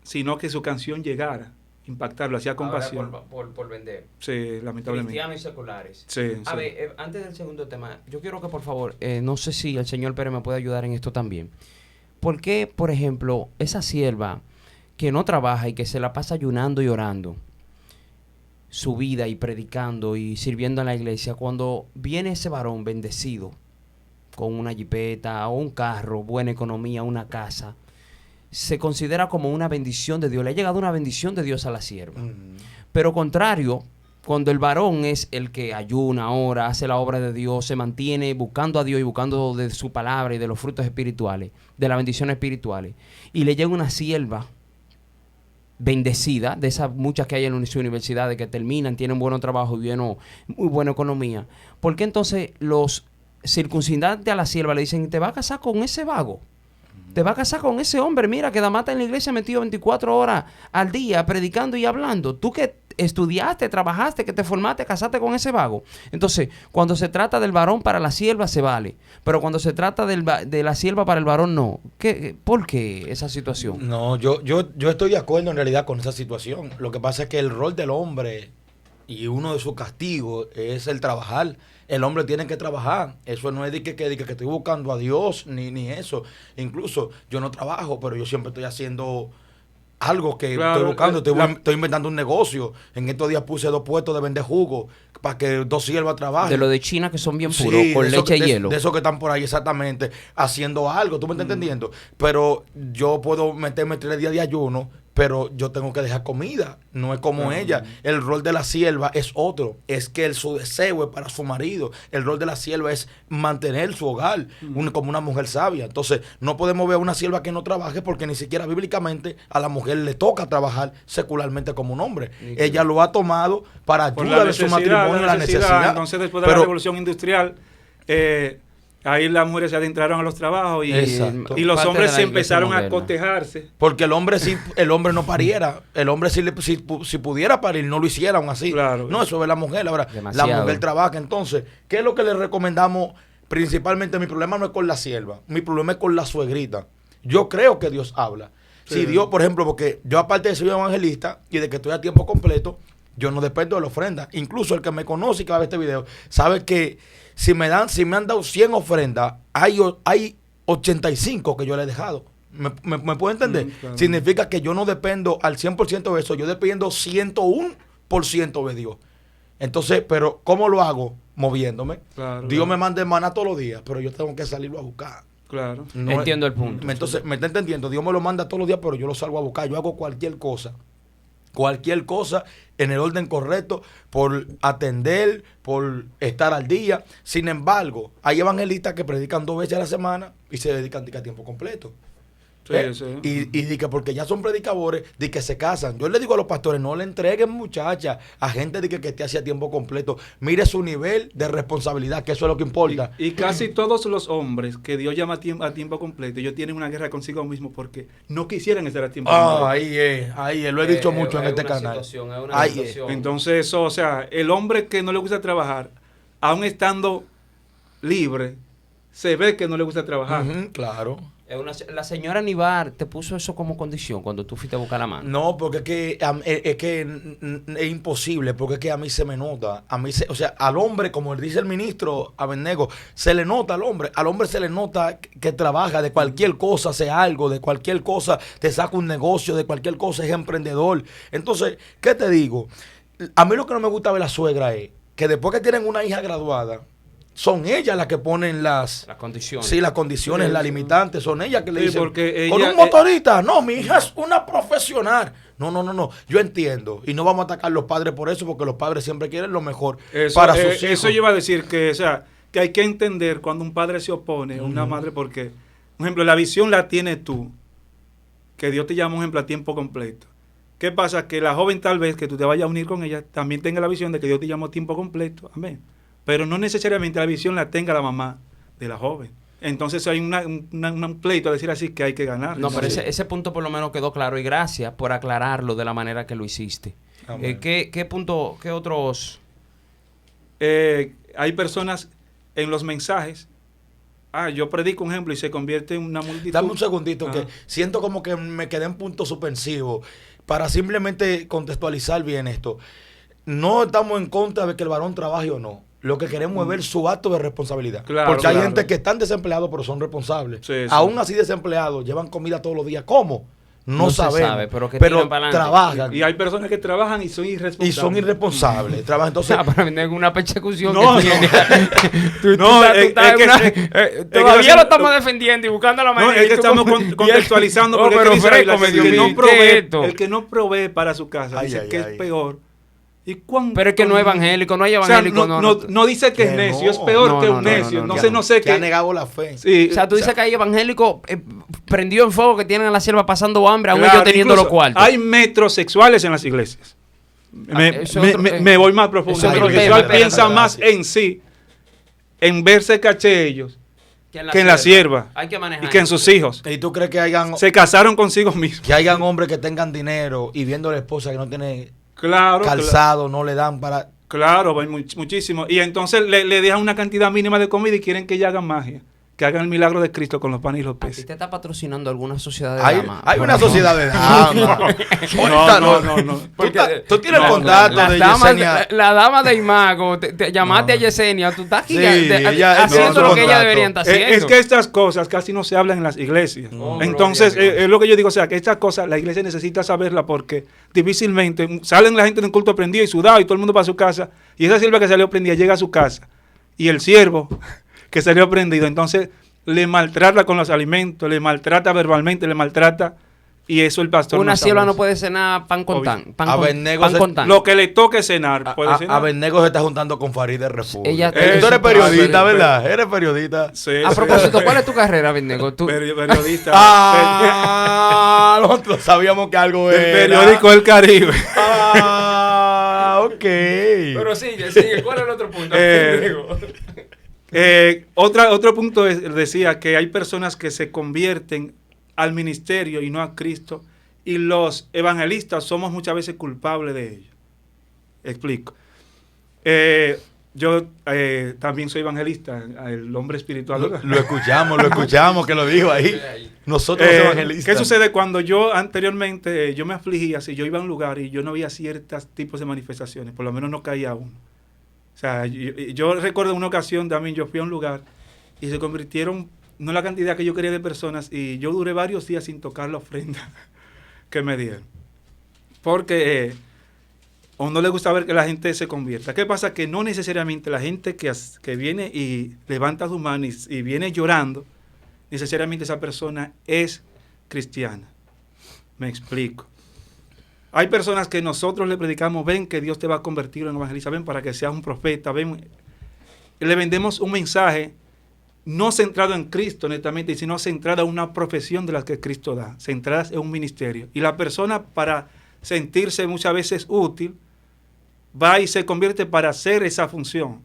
sino que su canción llegara. Impactarlo, hacía con pasión. Por vender. Sí, lamentablemente. Cristianos y seculares. Sí. A ver, antes del segundo tema, yo quiero que por favor, no sé si el señor Pérez me puede ayudar en esto también. ¿Por qué, por ejemplo, esa sierva que no trabaja y que se la pasa ayunando y orando su vida y predicando y sirviendo en la iglesia, cuando viene ese varón bendecido con una jipeta o un carro, buena economía, una casa, se considera como una bendición de Dios? Le ha llegado una bendición de Dios a la sierva. Pero contrario, cuando el varón es el que ayuna, ora, hace la obra de Dios, se mantiene buscando a Dios y buscando de su palabra y de los frutos espirituales, de las bendiciones espirituales, y le llega una sierva bendecida, de esas muchas que hay en las universidades que terminan, tienen buen trabajo y muy buena economía, ¿por qué entonces los circuncidantes a la sierva le dicen, te vas a casar con ese vago? Te vas a casar con ese hombre, mira, que da mata en la iglesia metido 24 horas al día predicando y hablando. Tú que estudiaste, trabajaste, que te formaste, casaste con ese vago. Entonces, cuando se trata del varón para la sierva se vale, pero cuando se trata de la sierva para el varón no. ¿Por qué esa situación? No, yo estoy de acuerdo en realidad con esa situación. Lo que pasa es que el rol del hombre y uno de sus castigos es el trabajar. El hombre tiene que trabajar. Eso no es de que estoy buscando a Dios, ni eso. Incluso yo no trabajo, pero yo siempre estoy haciendo algo que estoy buscando. Estoy inventando un negocio. En estos días puse 2 puestos de vender jugo para que 2 siervas trabajen. De lo de China que son bien puros, Sí, con leche y hielo. De esos que están por ahí exactamente haciendo algo. ¿Tú me estás entendiendo? Pero yo puedo meterme 3 días de ayuno, pero yo tengo que dejar comida. No es como ella. El rol de la sierva es otro. Es que su deseo es para su marido. El rol de la sierva es mantener su hogar como una mujer sabia. Entonces, no podemos ver a una sierva que no trabaje porque ni siquiera bíblicamente a la mujer le toca trabajar secularmente como un hombre. Ella lo ha tomado para ayuda de su matrimonio, la necesidad. Entonces, después de la revolución industrial, ahí las mujeres se adentraron a los trabajos y los hombres se empezaron a cotejarse. Porque el hombre no pariera. El hombre si pudiera parir, no lo hiciera aún así. Claro. No, eso es la mujer. Ahora, Demasiado. la mujer trabaja. Entonces, ¿qué es lo que le recomendamos? Principalmente, mi problema no es con la sierva. Mi problema es con la suegrita. Yo creo que Dios habla. Sí. Si Dios, por ejemplo, porque yo aparte de ser evangelista y de que estoy a tiempo completo, yo no dependo de la ofrenda. Incluso el que me conoce y que va a ver este video, sabe que si me han dado 100 ofrendas, hay 85 que yo le he dejado. ¿Me puede entender? Claro. Significa que yo no dependo al 100% de eso, yo dependo 101% de Dios. Entonces, pero ¿cómo lo hago? Moviéndome. Claro, Dios claro. me manda el maná todos los días, pero yo tengo que salirlo a buscar. Claro. No Entiendo el punto. Entonces, ¿me está entendiendo? Dios me lo manda todos los días, pero yo lo salgo a buscar. Yo hago cualquier cosa en el orden correcto, por atender, por estar al día. Sin embargo, hay evangelistas que predican 2 veces a la semana y se dedican a tiempo completo. Sí, sí. Y di que porque ya son predicadores, di que se casan. Yo le digo a los pastores, no le entreguen muchachas a gente de que esté hacia tiempo completo. Mire su nivel de responsabilidad, que eso es lo que importa. Y casi todos los hombres que Dios llama a tiempo completo, ellos tienen una guerra consigo mismos porque no quisieran estar a tiempo completo. Ahí es, lo he dicho mucho en este canal. Entonces, eso, o sea, el hombre que no le gusta trabajar, aun estando libre, se ve que no le gusta trabajar. Claro. La señora Nivar te puso eso como condición cuando tú fuiste a buscar la mano. No, porque es que es imposible, porque es que a mí se me nota. O sea, al hombre, como dice el ministro Abednego, se le nota al hombre se le nota que trabaja de cualquier cosa, hace algo, de cualquier cosa, te saca un negocio, de cualquier cosa es emprendedor. Entonces, ¿qué te digo? A mí lo que no me gusta de la suegra es que después que tienen una hija graduada, son ellas las que ponen las condiciones. Sí, las condiciones, las limitantes. Son ellas que le dicen, porque con ella, un motorista. No, mi hija es una profesional. No. Yo entiendo. Y no vamos a atacar a los padres por eso, porque los padres siempre quieren lo mejor para sus hijos. Eso yo iba a decir que, o sea, que hay que entender cuando un padre se opone a una madre, porque, por ejemplo, la visión la tienes tú, que Dios te llama, por ejemplo, a tiempo completo. ¿Qué pasa? Que la joven, tal vez, que tú te vayas a unir con ella, también tenga la visión de que Dios te llamó a tiempo completo. Amén. Pero no necesariamente la visión la tenga la mamá de la joven. Entonces hay un pleito, a decir así, que hay que ganar. No, pero ese punto por lo menos quedó claro. Y gracias por aclararlo de la manera que lo hiciste. ¿Qué punto, qué otros? Hay personas en los mensajes. Yo predico un ejemplo y se convierte en una multitud. Dame un segundito, que siento como que me quedé en punto suspensivo. Para simplemente contextualizar bien esto. No estamos en contra de que el varón trabaje o no. Lo que queremos es ver su acto de responsabilidad. Claro, porque hay claro. gente que están desempleados, pero son responsables. Sí, sí. Aún así desempleados, llevan comida todos los días. ¿Cómo? No se sabemos. sabe, pero que pero tiran para adelante. trabajan. Y hay personas que trabajan y son irresponsables. Trabajan, entonces, Para vender una persecución No, que tiene. Todavía lo estamos defendiendo y buscando la manera. No, es que estamos contextualizando, porque pero dice fresco, el que no provee, el que no provee para su casa, dice que es peor. Pero es que no es evangélico, no hay evangélico. No dice que es necio, es peor que un necio. No sé que qué. ha negado la fe. Sí, o sea, tú dices que hay evangélicos prendidos en fuego que tienen a la sierva pasando hambre, aún claro, ellos teniendo los cuartos. Hay metrosexuales en las iglesias. Me voy más profundo. El metrosexual piensa más en sí, en verse caché ellos, que en la sierva. Hay que manejar. Y que en sus hijos. ¿Y tú crees que Se casaron consigo mismos. hayan hombres que tengan dinero y viendo a la esposa que no tiene Claro. calzado, no le dan para... Claro, muchísimo. Y entonces le dejan una cantidad mínima de comida y quieren que ella haga magia. Que hagan el milagro de Cristo con los panes y los ¿A peces. ti te está patrocinando alguna sociedad de Hay, damas? hay una sociedad de damas. No. Tú tienes el contacto de Yesenia. La dama de Imago, te llamaste a Yesenia, tú estás aquí haciendo lo que ella debería estar haciendo. Es que estas cosas casi no se hablan en las iglesias. Entonces, es lo que yo digo, o sea, que estas cosas la iglesia necesita saberla porque difícilmente salen la gente de un culto prendido y sudado y todo el mundo para su casa y esa sierva que salió prendida llega a su casa y el siervo que salió prendido, entonces le maltrata con los alimentos, le maltrata verbalmente, le maltrata y eso el pastor Una no sabe sierva eso. no puede cenar pan con tan. Pan Abednego con tan. Lo que le toque cenar, puede cenar. Abednego se está juntando con Farid de Refugio. Ella- Tú eres Eso- periodista, ¿verdad? Eres periodista. Sí, A sí. propósito, ¿cuál es tu carrera, Abednego? Tú- Periodista. Nosotros sabíamos que algo Del era. periódico El Caribe. Ok. Pero sigue. ¿Cuál es el otro punto? Otro punto decía que hay personas que se convierten al ministerio y no a Cristo, y los evangelistas somos muchas veces culpables de ello. Explico. Yo también soy evangelista, el hombre espiritual. Lo escuchamos, que lo dijo ahí. Nosotros los evangelistas. ¿Qué sucede cuando yo anteriormente, yo me afligía, si yo iba a un lugar y yo no veía ciertos tipos de manifestaciones, por lo menos no caía uno? O sea, yo recuerdo una ocasión también, yo fui a un lugar y se convirtieron, no la cantidad que yo quería de personas, y yo duré varios días sin tocar la ofrenda que me dieron. Porque a uno le gusta ver que la gente se convierta. ¿Qué pasa? Que no necesariamente la gente que viene y levanta su mano y viene llorando, necesariamente esa persona es cristiana. Me explico. Hay personas que nosotros le predicamos, ven que Dios te va a convertir en evangelista, ven para que seas un profeta, ven. Le vendemos un mensaje no centrado en Cristo netamente, sino centrado en una profesión de las que Cristo da, centradas en un ministerio. Y la persona, para sentirse muchas veces útil, va y se convierte para hacer esa función.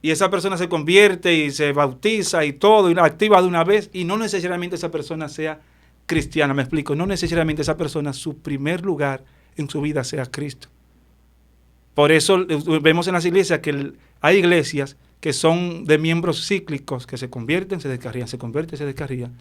Y esa persona se convierte y se bautiza y todo, y la activa de una vez, y no necesariamente esa persona sea cristiana, me explico, no necesariamente esa persona, su primer lugar en su vida sea Cristo. Por eso vemos en las iglesias que hay iglesias que son de miembros cíclicos, que se convierten, se descarrían, se convierten, se descarrían.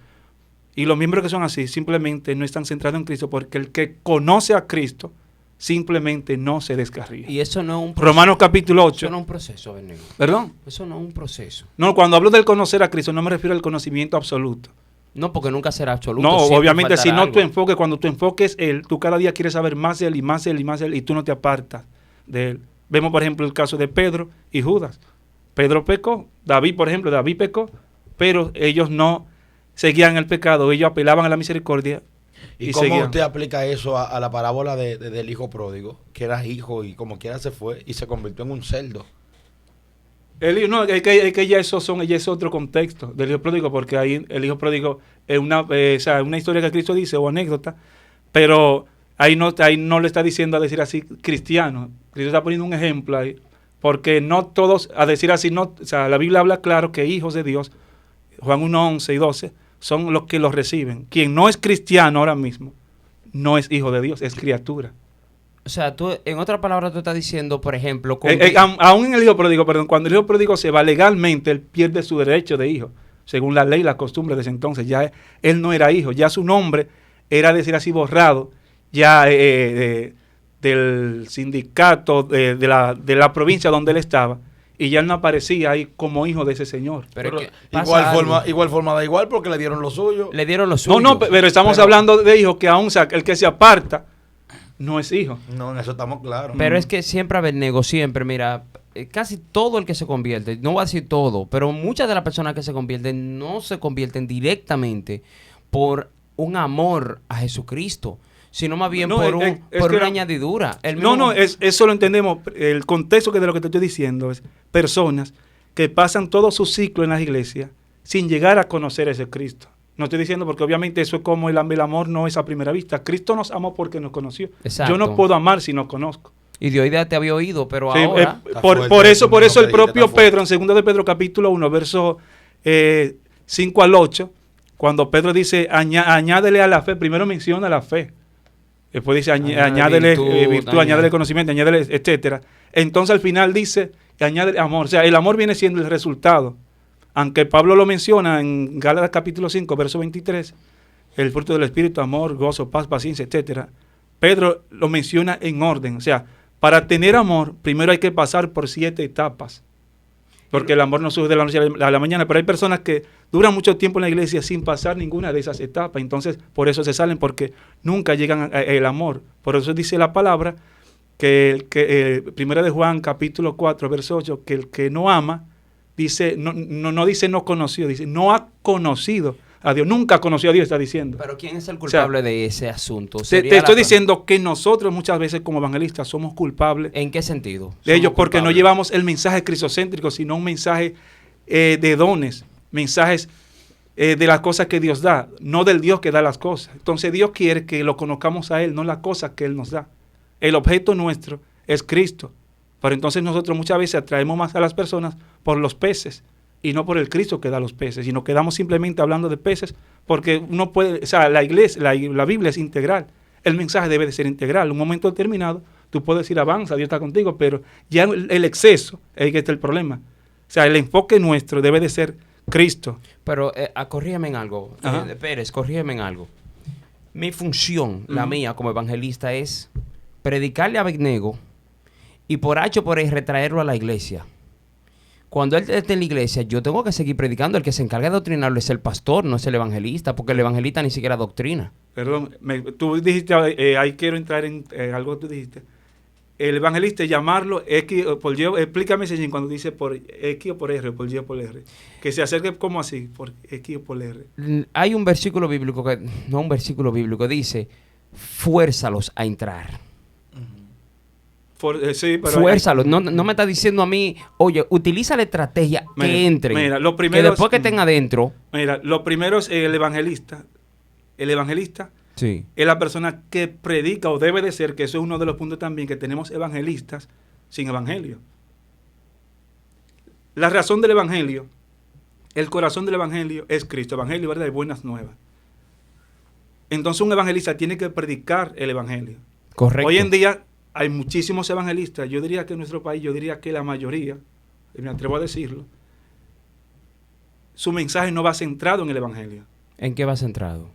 Y los miembros que son así simplemente no están centrados en Cristo, porque el que conoce a Cristo simplemente no se descarría. Y eso no es un proceso. Romanos capítulo 8. Eso no es un proceso, Abednego. ¿Perdón? Eso no es un proceso. No, cuando hablo del conocer a Cristo no me refiero al conocimiento absoluto. No, porque nunca será absoluto. No, siempre obviamente, si faltará no algo. tu enfoque, cuando tu enfoque es Él, tú cada día quieres saber más de Él y más de Él y más de Él, y tú no te apartas de Él. Vemos, por ejemplo, el caso de Pedro y Judas. Pedro pecó, David, por ejemplo, David pecó, pero ellos no seguían el pecado, ellos apelaban a la misericordia. ¿Y seguían. cómo usted aplica eso a la parábola del hijo pródigo? Que era hijo y como quiera se fue y se convirtió en un cerdo. No, es que ya eso es otro contexto del hijo pródigo, porque ahí el hijo pródigo es una historia que Cristo dice o anécdota, pero ahí no le está diciendo a decir así cristiano. Cristo está poniendo un ejemplo ahí, porque no todos, a decir así, no, o sea, la Biblia habla claro que hijos de Dios, Juan 1, 11 y 12, son los que los reciben. Quien no es cristiano ahora mismo, no es hijo de Dios, es criatura. O sea, tú, en otras palabras, tú estás diciendo, por ejemplo... Aún en el hijo pródigo, cuando el hijo pródigo se va legalmente, él pierde su derecho de hijo. Según la ley y la costumbre de ese entonces, ya él no era hijo, ya su nombre era, decir así, borrado, ya del sindicato de la provincia donde él estaba, y ya él no aparecía ahí como hijo de ese señor. Pero es que igual forma da igual porque le dieron lo suyo. le dieron lo suyo. No, pero estamos hablando de hijos que aún, o sea, el que se aparta no es hijo. No, en eso estamos claros. Pero es que siempre Abednego, siempre, mira, casi todo el que se convierte, no voy a decir todo, pero muchas de las personas que se convierten no se convierten directamente por un amor a Jesucristo, sino más bien por una añadidura. Eso lo entendemos. El contexto de lo que te estoy diciendo es personas que pasan todo su ciclo en las iglesias sin llegar a conocer a ese Cristo. No estoy diciendo porque obviamente eso es como el amor no es a primera vista. Cristo nos amó porque nos conoció. Exacto. Yo no puedo amar si no conozco. Y de oídas te había oído, pero Sí, ahora... por eso el propio Pedro, en 2 de Pedro capítulo 1, verso 5 al 8, cuando Pedro dice, añádele a la fe, primero menciona la fe. Después dice, Añade añádele virtud, virtud, añádele conocimiento, añádele, etcétera. Entonces al final dice, añádele amor. O sea, el amor viene siendo el resultado. Aunque Pablo lo menciona en Gálatas capítulo 5, verso 23, el fruto del Espíritu, amor, gozo, paz, paciencia, etcétera. Pedro lo menciona en orden. O sea, para tener amor, primero hay que pasar por 7 etapas. Porque el amor no surge de la noche a la mañana, pero hay personas que duran mucho tiempo en la iglesia sin pasar ninguna de esas etapas. Entonces, por eso se salen, porque nunca llegan al amor. Por eso dice la palabra que primera de Juan, capítulo 4, verso 8, que el que no ama, dice, no dice no conoció, dice no ha conocido a Dios, nunca conoció a Dios, está diciendo. Pero ¿quién es el culpable de ese asunto? Te estoy diciendo que nosotros muchas veces como evangelistas somos culpables. ¿En qué sentido? De ellos, porque no llevamos el mensaje cristocéntrico, sino un mensaje de dones, mensajes de las cosas que Dios da, no del Dios que da las cosas. Entonces Dios quiere que lo conozcamos a Él, no las cosas que Él nos da. El objeto nuestro es Cristo. Pero entonces nosotros muchas veces atraemos más a las personas por los peces y no por el Cristo que da los peces, y nos quedamos simplemente hablando de peces porque uno puede, o sea, la iglesia, la Biblia es integral, el mensaje debe de ser integral. En un momento determinado tú puedes decir avanza, Dios está contigo, pero ya el exceso es que está el problema. O sea, el enfoque nuestro debe de ser Cristo. Pero corrígeme en algo, Pérez, corrígeme en algo. Mi función, la mía como evangelista, es predicarle a Abednego y por H o por E retraerlo a la iglesia. Cuando él esté en la iglesia, yo tengo que seguir predicando. El que se encarga de doctrinarlo es el pastor, no es el evangelista, porque el evangelista ni siquiera doctrina. Perdón, tú dijiste, ahí quiero entrar en algo que tú dijiste. El evangelista es llamarlo X o por Y, explícame Señor, cuando dice por X o por R, o por Y o por R. Que se acerque como así, por X o por R. Hay un versículo bíblico, no un versículo bíblico, dice, fuérzalos a entrar. Sí, pero fuérzalos, no me está diciendo a mí, oye, utiliza la estrategia que entren. Mira, lo primero que después que estén adentro. Mira, lo primero es el evangelista. El evangelista sí. Es la persona que predica, o debe de ser, que eso es uno de los puntos también, que tenemos evangelistas sin evangelio. La razón del evangelio, el corazón del evangelio es Cristo. Evangelio, ¿verdad? De buenas nuevas. Entonces un evangelista tiene que predicar el evangelio. Correcto. Hoy en día hay muchísimos evangelistas, yo diría que en nuestro país, yo diría que la mayoría, me atrevo a decirlo, su mensaje no va centrado en el evangelio. ¿En qué va centrado?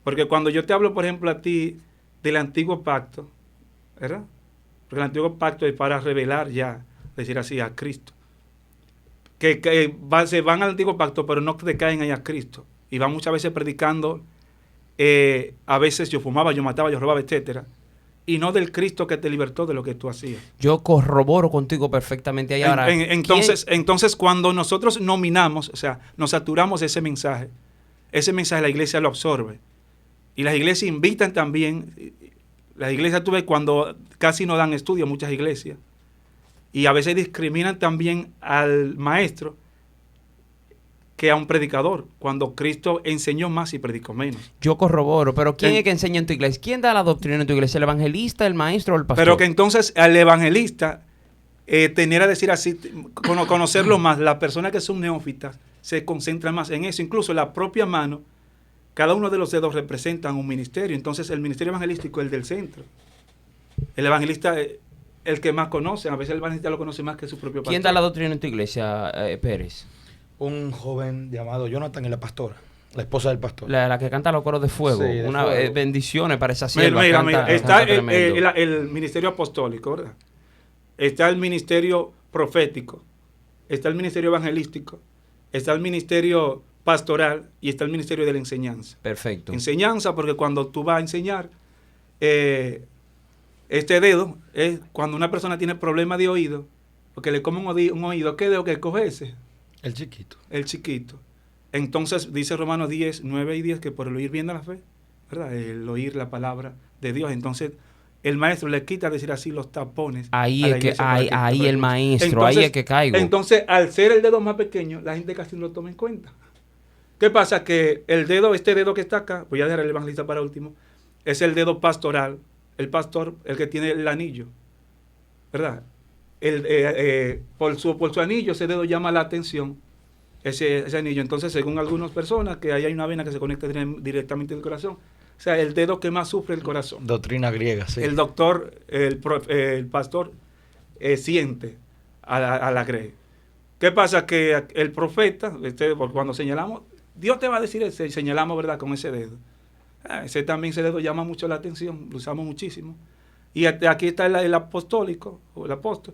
Porque cuando yo te hablo, por ejemplo, a ti del antiguo pacto, ¿verdad? Porque el antiguo pacto es para revelar ya, decir así, a Cristo. Se van al antiguo pacto, pero no decaen ahí a Cristo. Y van muchas veces predicando, a veces yo fumaba, yo mataba, yo robaba, etcétera. Y no del Cristo que te libertó de lo que tú hacías. Yo corroboro contigo perfectamente ahí ahora. Entonces, cuando nosotros nominamos, o sea, nos saturamos de ese mensaje la iglesia lo absorbe. Y las iglesias invitan también, las iglesias tú ves cuando casi no dan estudio, muchas iglesias, y a veces discriminan también al maestro que a un predicador, cuando Cristo enseñó más y predicó menos. Yo corroboro, pero ¿quién es que enseña en tu iglesia? ¿Quién da la doctrina en tu iglesia? ¿El evangelista, el maestro o el pastor? Pero que entonces al evangelista, tener a decir así, conocerlo más, las personas que son neófitas se concentran más en eso. Incluso la propia mano, cada uno de los dedos representan un ministerio. Entonces el ministerio evangelístico es el del centro. El evangelista es el que más conoce. A veces el evangelista lo conoce más que su propio pastor. ¿Quién da la doctrina en tu iglesia, Pérez? Un joven llamado Jonathan y la pastora, la esposa del pastor. La que canta los coros de fuego. Sí, de fuego. Bendiciones para esa sierva. Mira, está el ministerio apostólico, ¿verdad? Está el ministerio profético, está el ministerio evangelístico, está el ministerio pastoral y está el ministerio de la enseñanza. Perfecto. Enseñanza, porque cuando tú vas a enseñar, este dedo es cuando una persona tiene problema de oído, porque le come un oído, ¿qué dedo que coge ese? El chiquito. El chiquito. Entonces dice Romanos 10, 9 y 10 que por el oír viene la fe, ¿verdad? El oír la palabra de Dios. Entonces el maestro le quita, decir así, los tapones. Ahí es que ahí el maestro, entonces, ahí es que caigo. Entonces, al ser el dedo más pequeño, la gente casi no lo toma en cuenta. ¿Qué pasa? Que el dedo, este dedo que está acá, voy a dejar el evangelista para último, es el dedo pastoral. El pastor, el que tiene el anillo, ¿verdad? Por su anillo, ese dedo llama la atención, ese anillo. Entonces, según algunas personas, que ahí hay una vena que se conecta directamente al corazón, O sea, el dedo que más sufre el corazón. Doctrina griega, sí. El doctor, el pastor siente a la grey. ¿Qué pasa? Que el profeta, cuando señalamos, Dios te va a decir, señalamos, ¿verdad?, con ese dedo. Ese dedo llama mucho la atención, lo usamos muchísimo. Y aquí está el apostólico, o el apóstol,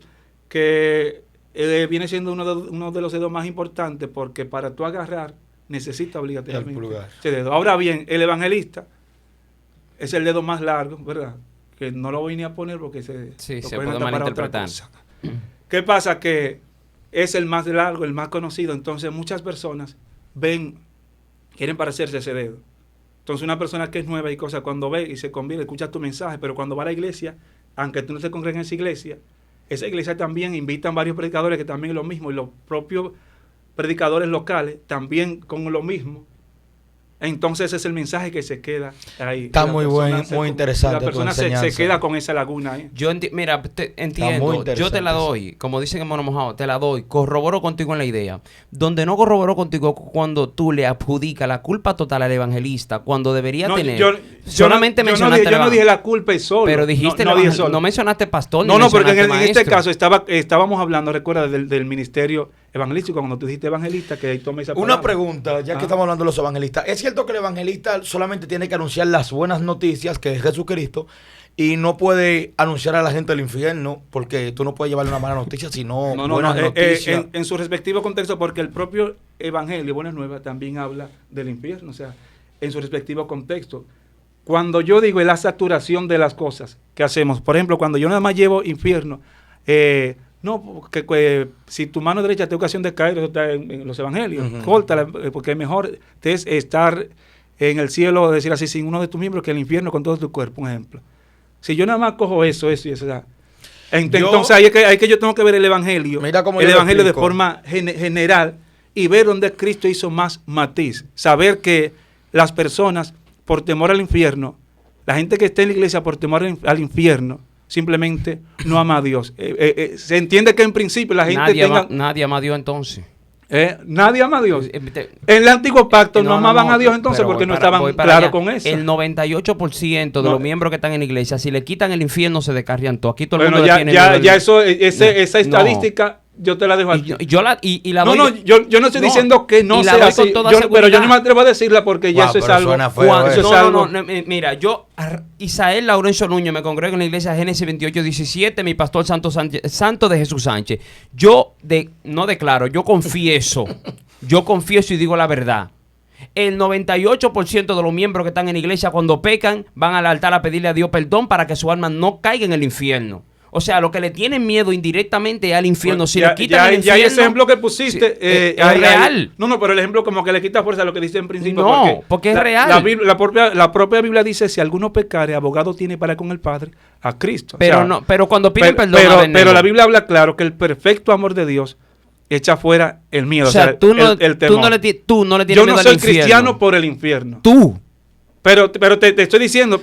que viene siendo uno de los dedos más importantes, porque para tú agarrar necesita obligatoriamente ese dedo. Ahora bien, el evangelista es el dedo más largo, ¿verdad? Que no lo voy ni a poner porque se puede malinterpretar. ¿Qué pasa? Que es el más largo, el más conocido. Entonces muchas personas quieren parecerse ese dedo. Entonces una persona que es nueva y cosa, cuando ve y se convierte, escucha tu mensaje, pero cuando va a la iglesia, aunque tú no te congregues en esa iglesia también invitan varios predicadores que también es lo mismo, y los propios predicadores locales también con lo mismo. Entonces ese es el mensaje que se queda ahí. Está muy bueno, muy interesante. La persona se queda con esa laguna ahí. Yo entiendo, yo te la doy, como dicen en Mono Mojado, te la doy, corroboro contigo en la idea. Donde no corroboro contigo cuando tú le adjudicas la culpa total al evangelista, cuando debería tener. Yo no dije la culpa es solo. Pero dijiste, no mencionaste pastor. No, porque en este caso estábamos hablando, recuerda, del ministerio evangelístico, cuando tú dijiste evangelista, que ahí toma esa palabra. Una pregunta, ya que estamos hablando de los evangelistas. ¿Es cierto que el evangelista solamente tiene que anunciar las buenas noticias, que es Jesucristo, y no puede anunciar a la gente el infierno, porque tú no puedes llevarle una mala noticia, sino buenas noticias? En su respectivo contexto, porque el propio evangelio, Buenas Nuevas, también habla del infierno, o sea, en su respectivo contexto. Cuando yo digo la saturación de las cosas que hacemos, por ejemplo, cuando yo nada más llevo infierno, no, porque si tu mano derecha te da ocasión de caer, eso está en los evangelios, córtala, porque es mejor es estar en el cielo, decir así, sin uno de tus miembros, que el infierno con todo tu cuerpo, un ejemplo. Si yo nada más cojo eso y eso, entonces ahí es que yo tengo que ver el evangelio, de forma general, y ver dónde Cristo hizo más matiz. Saber que las personas, por temor al infierno, la gente que está en la iglesia por temor al infierno, simplemente no ama a Dios. Se entiende que en principio la gente nadie ama a Dios entonces. Nadie ama a Dios. En el antiguo pacto no amaban a Dios entonces porque no estaban claros con eso. El 98% de los miembros que están en la iglesia, si le quitan el infierno, se descarrían todo. Aquí todo el mundo tiene esa estadística yo te la dejo aquí. Yo no estoy diciendo que no sea así, pero yo no me atrevo a decirla porque ya eso es algo. Mira, Isael Laurencio Núñez, me congrego en la iglesia Génesis 28:17, mi pastor Santo de Jesús Sánchez. Yo confieso y digo la verdad. El 98% de los miembros que están en la iglesia, cuando pecan, van al altar a pedirle a Dios perdón para que su alma no caiga en el infierno. O sea, lo que le tienen miedo indirectamente es al infierno. Si le quitan el infierno... Ya ese ejemplo que pusiste... es real. Pero el ejemplo como que le quita fuerza a lo que dice en principio. No, porque es real. La propia Biblia dice, si alguno pecare, abogado tiene para con el Padre, a Cristo. Pero cuando piden perdón... Pero la Biblia habla claro que el perfecto amor de Dios echa fuera el miedo. O sea, tú no le tienes miedo al infierno. Yo no soy cristiano por el infierno. Tú. Pero te estoy diciendo...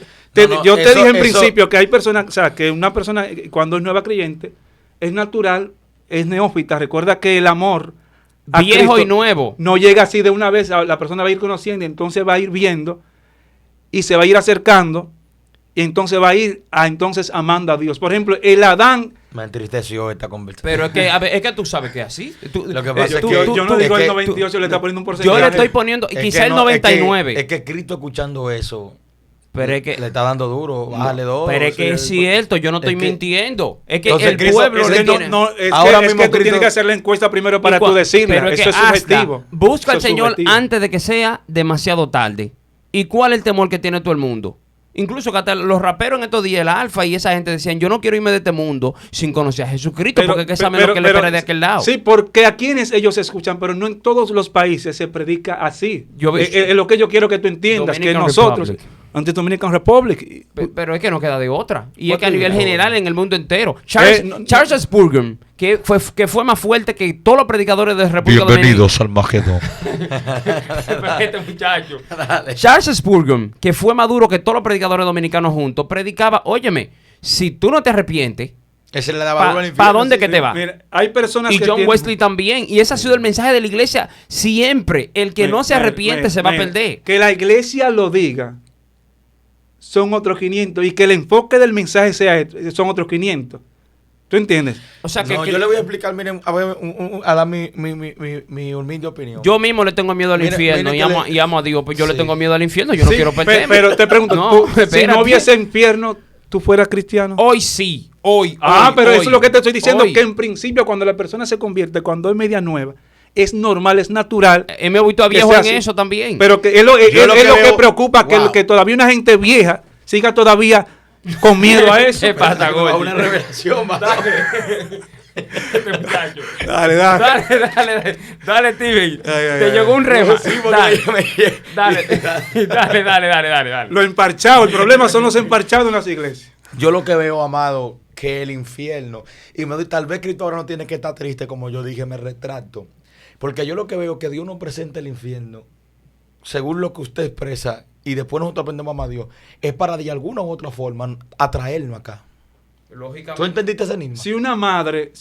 Yo te dije en principio que hay personas, o sea, que una persona cuando es nueva creyente es natural, es neófita. Recuerda que el amor viejo Cristo y nuevo no llega así de una vez. La persona va a ir conociendo y entonces va a ir viendo y se va a ir acercando y entonces va a ir entonces amando a Dios. Por ejemplo, el Adán... Me entristeció esta conversación. Pero es que tú sabes que es así. Lo que pasa es que yo no digo el 98, le está poniendo un porcentaje. Yo le estoy poniendo, quizá el 99. Es que Cristo escuchando eso... Pero es que le está dando duro, bájale dos. Pero es que es cierto, yo no estoy mintiendo. Es que entonces, el pueblo le tiene... Ahora mismo tú tienes que hacer la encuesta primero para tú decirla. Eso es subjetivo. Busca al Señor antes de que sea demasiado tarde. ¿Y cuál es el temor que tiene todo el mundo? Incluso que hasta los raperos en estos días, el Alfa y esa gente decían, yo no quiero irme de este mundo sin conocer a Jesucristo, porque es que saben lo que le espera de aquel lado. Sí, porque a quienes ellos escuchan, pero no en todos los países se predica así. Es lo que yo quiero que tú entiendas, Dominican que nosotros... Ante Dominican Republic. Pero es que no queda de otra. Y es que a nivel general en el mundo entero. Charles Spurgeon, que fue más fuerte que todos los predicadores de República Dominicana. Bienvenidos al Magedón. Este muchacho. Charles Spurgeon, que fue más duro que todos los predicadores dominicanos juntos, predicaba, óyeme, si tú no te arrepientes, ¿para dónde que te va? Mira, hay personas y John Wesley también. Y ese ha sido el mensaje de la iglesia siempre. El que no se arrepiente se va a perder. Que la iglesia lo diga son otros 500 y que el enfoque del mensaje son otros 500. ¿Tú entiendes? O sea, no, yo le voy a explicar, miren, a ver, a dar mi humilde opinión. Yo mismo le tengo miedo al infierno y amo a Dios, pues yo le tengo miedo al infierno, yo no quiero perderme. Pero te pregunto, si no hubiese infierno, ¿tú fueras cristiano? Hoy sí, hoy. Pero eso es lo que te estoy diciendo, que en principio cuando la persona se convierte, cuando es media nueva, es normal, es natural. Me he vuelto a viejo en eso también. Pero que es lo que preocupa, wow, que todavía una gente vieja siga todavía con miedo a eso. ¿Qué pasa, a una revelación, Dale, Steven. Te llegó un rema. Dale. Lo emparchado, el problema son los emparchados en las iglesias. Yo lo que veo, amado, que el infierno, y tal vez Cristo ahora no tiene que estar triste, como yo dije, me retracto. Porque yo lo que veo que Dios nos presenta el infierno, según lo que usted expresa, y después nosotros aprendemos más a Dios, es para de alguna u otra forma atraernos acá. Lógicamente. ¿Tú entendiste ese enigma? Si una madre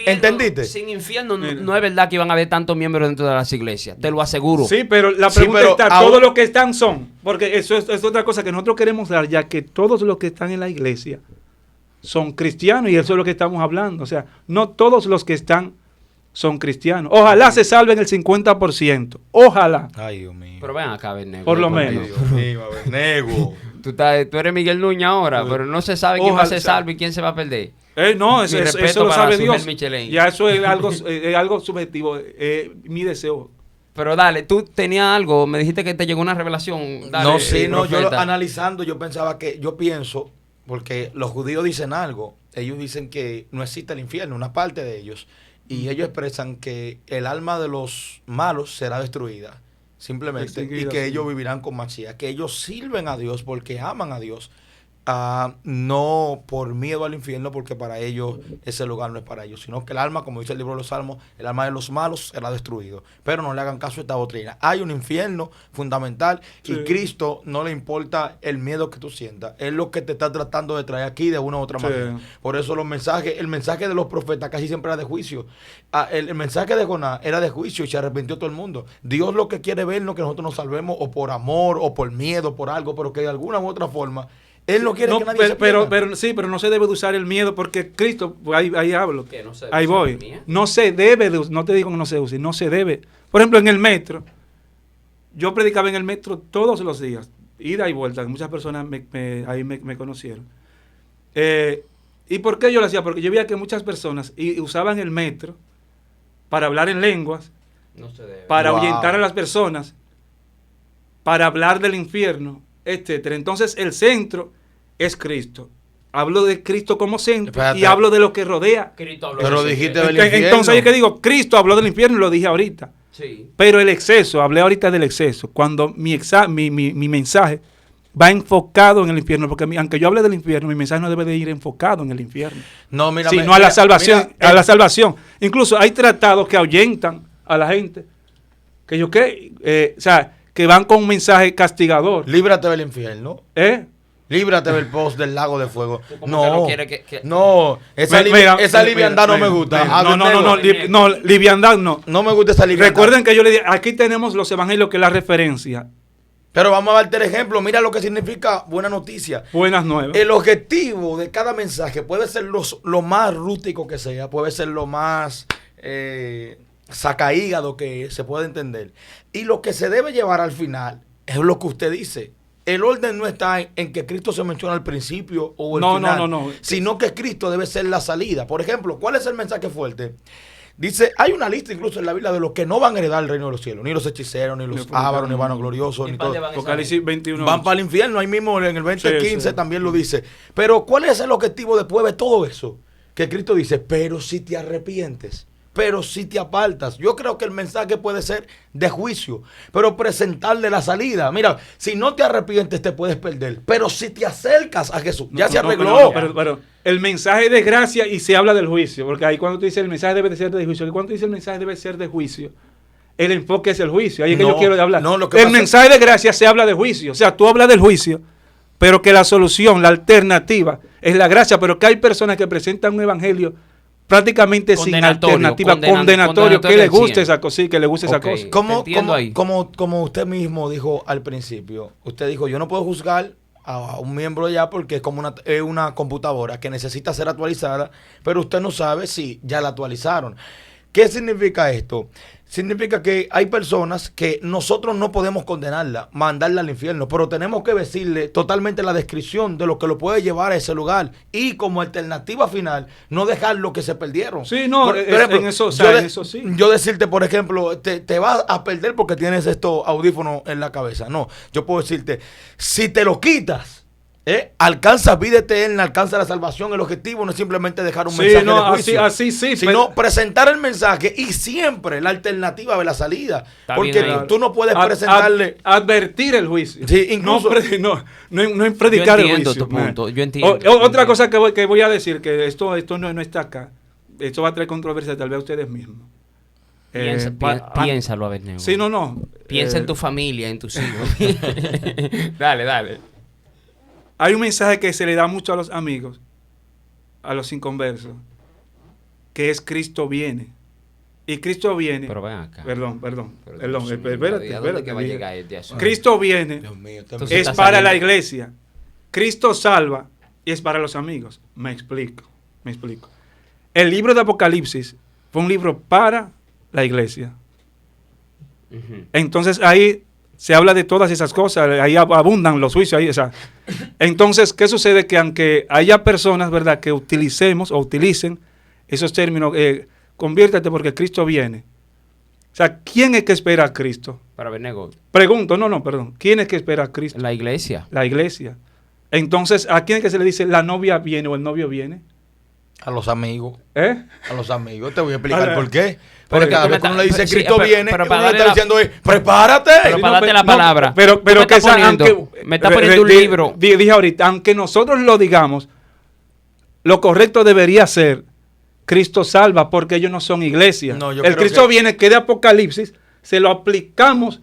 ¿entendiste? Sin infierno no es verdad que iban a haber tantos miembros dentro de las iglesias, te lo aseguro. Sí, pero la pregunta está, todos los que están son, porque eso es otra cosa que nosotros queremos dar, ya que todos los que están en la iglesia son cristianos, y eso es lo que estamos hablando. O sea, no todos los que están son cristianos. Ojalá se salven el 50%. Ojalá. Ay, Dios mío. Pero ven acá, Nego. Por lo menos. Nego. Tú eres Miguel Núñez ahora, pero no se sabe quién va a ser salvo y quién se va a perder. No, eso lo sabe Dios. Michelin. Ya eso es algo subjetivo. Mi deseo. Pero dale, tú tenías algo, me dijiste que te llegó una revelación. Dale, yo analizando, yo pienso, porque los judíos dicen algo. Ellos dicen que no existe el infierno, una parte de ellos. Y ellos expresan que el alma de los malos será destruida, simplemente, y que ellos vivirán con Mashiach, que ellos sirven a Dios porque aman a Dios, no por miedo al infierno, porque para ellos ese lugar no es para ellos, sino que el alma, como dice el libro de los Salmos, el alma de los malos será destruido. Pero no le hagan caso a esta doctrina. Hay un infierno fundamental, sí, y Cristo no le importa el miedo que tú sientas. Es lo que te está tratando de traer aquí de una u otra manera. Por eso el mensaje de los profetas casi siempre era de juicio. El mensaje de Jonás era de juicio y se arrepintió todo el mundo. Dios lo que quiere ver no que nosotros nos salvemos o por amor o por miedo, por algo, pero que de alguna u otra forma Él no quiere que nadie se pierda. Pero no se debe de usar el miedo, porque Cristo, ahí hablo, ahí voy. No se debe, no te digo que no se use, no se debe. Por ejemplo, en el metro, yo predicaba en el metro todos los días, ida y vuelta. Muchas personas ahí me conocieron. ¿Y por qué yo lo hacía? Porque yo veía que muchas personas usaban el metro para hablar en lenguas, para ahuyentar a las personas, para hablar del infierno, etcétera. Entonces el centro es Cristo. Hablo de Cristo como centro. Espérate. Y hablo de lo que rodea. Pero dijiste del infierno. Entonces yo que digo, Cristo habló del infierno y lo dije ahorita. Sí. Pero el exceso, hablé ahorita del exceso, cuando mi mensaje va enfocado en el infierno, porque aunque yo hable del infierno, mi mensaje no debe de ir enfocado en el infierno. No, mira, sino a la salvación, a la salvación. Incluso hay tratados que ahuyentan a la gente, que van con un mensaje castigador. Líbrate del infierno. Líbrate del post del lago de fuego. No, esa liviandad no me gusta. No, liviandad no. No me gusta esa liviandad. Recuerden que yo le dije, aquí tenemos los evangelios, que es la referencia. Pero vamos a darte el ejemplo. Mira lo que significa buena noticia. Buenas nuevas. El objetivo de cada mensaje puede ser lo más rústico que sea, puede ser lo más sacahígado que se puede entender. Y lo que se debe llevar al final es lo que usted dice. El orden no está en que Cristo se menciona al principio o al final. No. Sino que Cristo debe ser la salida. Por ejemplo, ¿cuál es el mensaje fuerte? Dice, hay una lista incluso en la Biblia de los que no van a heredar el reino de los cielos. Ni los hechiceros, ni los ávaros, ni vanagloriosos, ni todo. Apocalipsis 21. Van para el infierno. Ahí mismo en el 20:15 también lo dice. Pero ¿cuál es el objetivo después de todo eso? Que Cristo dice, pero si te arrepientes, pero si te apartas. Yo creo que el mensaje puede ser de juicio, pero presentarle la salida. Mira, si no te arrepientes te puedes perder, pero si te acercas a Jesús, ya se arregló. Pero el mensaje de gracia, y se habla del juicio, porque ahí cuando tú dices el mensaje debe de ser de juicio, que cuando tú dices el mensaje debe ser de juicio, el enfoque es el juicio. Ahí es que yo quiero hablar. El mensaje de gracia se habla de juicio, o sea, tú hablas del juicio, pero que la solución, la alternativa es la gracia, pero que hay personas que presentan un evangelio prácticamente sin alternativa, condenatorio, que le guste esa cosa, que le guste esa cosa. Como usted mismo dijo al principio, usted dijo, yo no puedo juzgar a un miembro ya porque es como una computadora que necesita ser actualizada, pero usted no sabe si ya la actualizaron. ¿Qué significa esto? Significa que hay personas que nosotros no podemos condenarla, mandarla al infierno, pero tenemos que decirle totalmente la descripción de lo que lo puede llevar a ese lugar y como alternativa final, no dejar lo que se perdieron. Sí, no, por ejemplo, en eso, o sea, en eso sí. Yo decirte, por ejemplo, te vas a perder porque tienes estos audífonos en la cabeza. No, yo puedo decirte, si te lo quitas, alcanza vida eterna, alcanza la salvación. El objetivo no es simplemente dejar un mensaje de juicio, así sí, sino presentar el mensaje y siempre la alternativa de la salida. Está porque bien, tú no puedes presentarle... advertir el juicio. Sí, incluso... No en predicar el juicio. Yo entiendo tu punto, yo entiendo. Otra cosa que voy a decir, que esto no está acá. Esto va a traer controversia tal vez a ustedes mismos. Piénsalo, Abednego. Sí, no. Piensa en tu familia, en tus hijos. Dale. Hay un mensaje que se le da mucho a los amigos, a los inconversos, que es Cristo viene. Y Cristo viene. Pero ven acá. Perdón. Espérate. ¿A dónde que va a llegar este asunto? Cristo viene. Dios mío, Es para la iglesia. Cristo salva y es para los amigos. Me explico. El libro de Apocalipsis fue un libro para la iglesia. Entonces ahí se habla de todas esas cosas, ahí abundan los juicios. Ahí, o sea. Entonces, ¿qué sucede? Que aunque haya personas, ¿verdad?, que utilicen esos términos, conviértete porque Cristo viene. O sea, ¿quién es que espera a Cristo? Para Abednego. Pregunto, perdón. ¿Quién es que espera a Cristo? La iglesia. La iglesia. Entonces, ¿a quién es que se le dice la novia viene o el novio viene? A los amigos. A los amigos. Te voy a explicar por qué. Pero Porque cada vez que uno le dice Cristo viene, pero uno le está diciendo prepárate. Pero para darte la palabra. Pero que me está poniendo un libro. Dije ahorita, aunque nosotros lo digamos, lo correcto debería ser Cristo salva, porque ellos no son iglesia. No, el Cristo viene, que de Apocalipsis, se lo aplicamos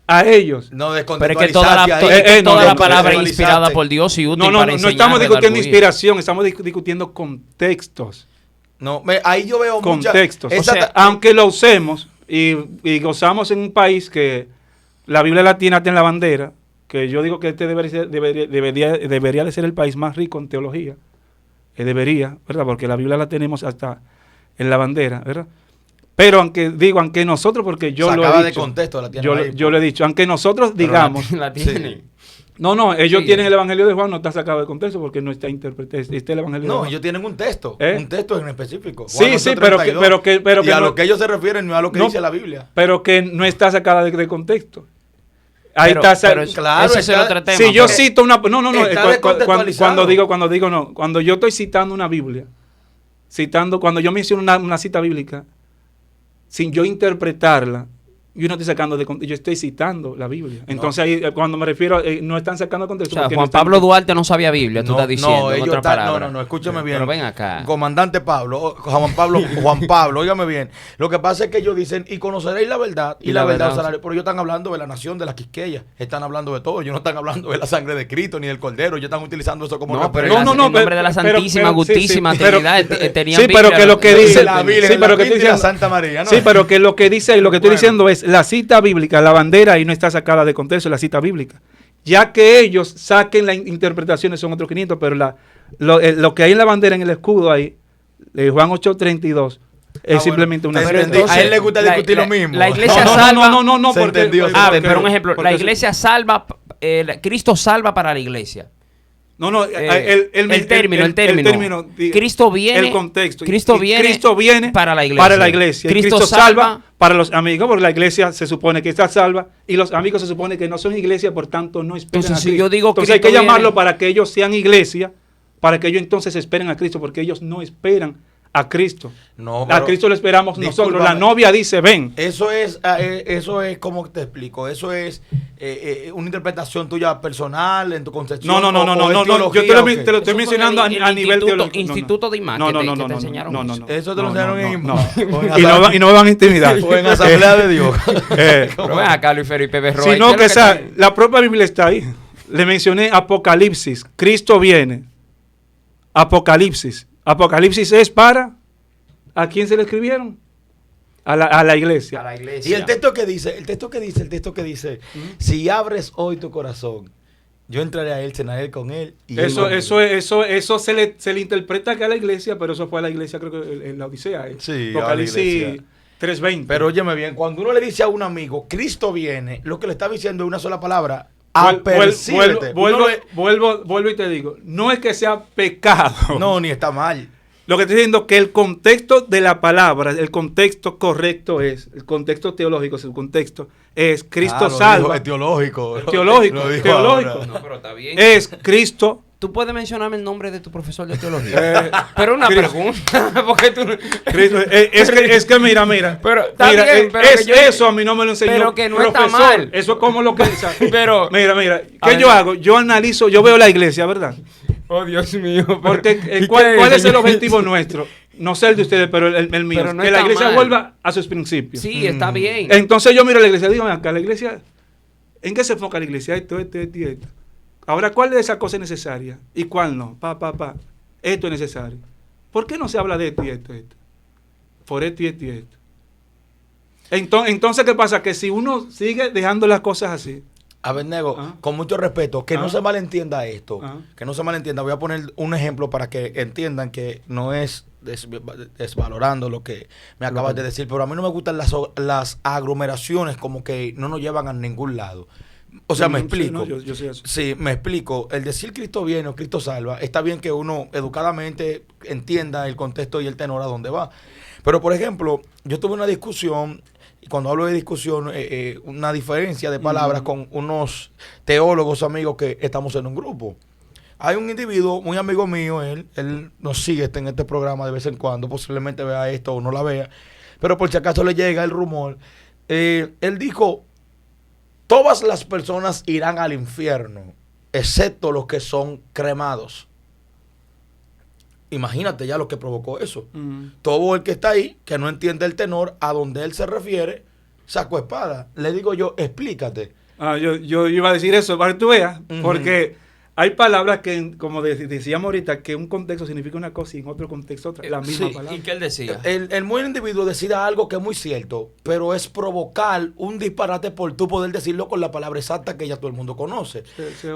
a ellos. No, pero es que toda la palabra es inspirada por Dios y útil para enseñar. No estamos discutiendo inspiración, estamos discutiendo contextos. No, ahí yo veo contextos. O sea, aunque lo usemos y gozamos en un país que la Biblia latina está en la bandera, que yo digo que este debería de ser el país más rico en teología. Debería, ¿verdad? Porque la Biblia la tenemos hasta en la bandera, ¿verdad? Pero aunque nosotros, porque yo lo he dicho. De contexto, la yo lo he dicho, aunque nosotros digamos. La tienen. Sí. No, ellos tienen el Evangelio de Juan, no está sacado de contexto porque no está interpretado. Está el Evangelio de Juan. No, ellos tienen un texto en específico. Juan sí, pero que y a lo que ellos se refieren no a lo que dice la Biblia. Pero que no está sacada de contexto. Ahí pero claro, ese es otro tema. Si yo cito una... No. Cuando yo estoy citando una Biblia, cuando yo menciono una cita bíblica, sin yo interpretarla, yo no estoy sacando de contexto, yo estoy citando la Biblia. Entonces ahí cuando me refiero, no están sacando de contexto. O sea, Juan Pablo Duarte no sabía Biblia, tú estás diciendo, en otra palabra. No, escúchame bien. Pero ven acá. Comandante Juan Pablo, óigame bien. Lo que pasa es que ellos dicen, y conoceréis la verdad, y la verdad os hará. Pero ellos están hablando de la nación de la Quisqueya, están hablando de todo, ellos no están hablando de la sangre de Cristo ni del Cordero, ellos están utilizando eso como referencia. En nombre de la Santísima, Gustísima Trinidad, tenían Biblia. Sí, pero que lo que dice la Biblia, Santa María, ¿no? Sí, pero que lo que dice y lo que estoy diciendo es la cita bíblica, la bandera ahí no está sacada de contexto, la cita bíblica. Ya que ellos saquen las interpretaciones son otros 500, pero lo que hay en la bandera, en el escudo ahí, de Juan 8:32, es simplemente una... A él le gusta discutir lo mismo. La iglesia salva... No, porque... pero un ejemplo, la iglesia salva, Cristo salva para la iglesia. El término. Cristo viene. El contexto. Cristo viene para la iglesia. Cristo salva para los amigos, porque la iglesia se supone que está salva y los amigos se supone que no son iglesia, por tanto no esperan a Cristo. Yo digo entonces hay que llamarlo para que ellos sean iglesia, para que ellos entonces esperen a Cristo, porque ellos no esperan a Cristo. A Cristo lo esperamos nosotros. La novia dice, ven. Eso es como te explico, eso es una interpretación tuya personal en tu concepción. No. Yo te lo estoy mencionando a nivel teológico. Instituto de imagen. No. Eso te lo enseñaron en y no me van a intimidar. O en Asamblea de Dios. Pero ven acá, Luis Felipe Berroa. Sino que la propia Biblia está ahí. Le mencioné Apocalipsis. Cristo viene. Apocalipsis es para... ¿A quién se le escribieron? A la iglesia. Y el texto que dice, si abres hoy tu corazón Yo entraré a él, cenaré con él. Y eso se le interpreta acá a la iglesia, pero eso fue a la iglesia, creo que en la Odisea. Sí, Apocalipsis 3:20. Pero óyeme bien, cuando uno le dice a un amigo, Cristo viene, lo que le está diciendo es una sola palabra. Vuelvo y te digo, no es que sea pecado. No, ni está mal. Lo que estoy diciendo es que el contexto de la palabra, el contexto correcto es, el contexto teológico, el contexto es Cristo salva. Es teológico. Teológico. No, pero está bien. Es Cristo. Tú puedes mencionarme el nombre de tu profesor de teología. Pero una pregunta. Porque tú... Cristo, es que mira. Pero está bien, pero eso a mí no me lo enseñó. Pero que no profesor, está mal. Eso es como lo que... Pero... Mira. ¿Qué yo hago? Yo analizo, yo veo la iglesia, ¿verdad? Oh, Dios mío. Porque ¿cuál es el objetivo nuestro? No sé el de ustedes, pero el mío. Pero no que la iglesia mal. vuelva a sus principios. Sí, está bien. Entonces yo miro a la iglesia, digo acá, la iglesia, ¿en qué se enfoca la iglesia? Esto. Ahora, ¿cuál de esas cosas es necesaria? ¿Y cuál no? Esto es necesario. ¿Por qué no se habla de esto y esto? Por esto y esto. Entonces, ¿qué pasa? Que si uno sigue dejando las cosas así. Abednego, con mucho respeto, que no se malentienda esto. Que no se malentienda. Voy a poner un ejemplo para que entiendan que no es desvalorando lo que me acabas de decir, pero a mí no me gustan las aglomeraciones como que no nos llevan a ningún lado. O sea, me explico. Sí, yo sé eso. Sí, me explico. El decir Cristo viene o Cristo salva, está bien que uno educadamente entienda el contexto y el tenor a dónde va. Pero, por ejemplo, yo tuve una discusión, y cuando hablo de discusión, una diferencia de palabras con unos teólogos amigos que estamos en un grupo. Hay un individuo, muy amigo mío, él nos sigue en este programa de vez en cuando, posiblemente vea esto o no la vea, pero por si acaso le llega el rumor. Él dijo: todas las personas irán al infierno, excepto los que son cremados. Imagínate ya lo que provocó eso. Todo el que está ahí, que no entiende el tenor, a donde él se refiere, sacó espada. Le digo yo, explícate. Yo iba a decir eso para que tú veas, porque hay palabras que, como decíamos ahorita, que un contexto significa una cosa y en otro contexto otra, la misma palabra. ¿Y qué él decía? El muy individuo decide algo que es muy cierto, pero es provocar un disparate por tú poder decirlo con la palabra exacta que ya todo el mundo conoce.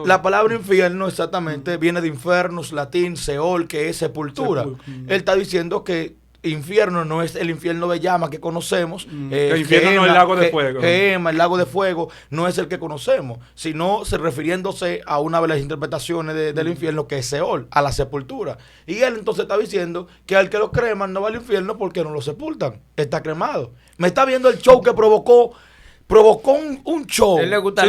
La palabra infierno exactamente viene de infernus, latín, Seol, que es sepultura. Él está diciendo que infierno no es el infierno de llama que conocemos. El infierno no es el lago de fuego. El lago de fuego no es el que conocemos, sino refiriéndose a una de las interpretaciones del infierno, que es Seol, a la sepultura. Y él entonces está diciendo que al que lo creman no va al infierno porque no lo sepultan. Está cremado. Me está viendo el show que provocó un show. A él le gusta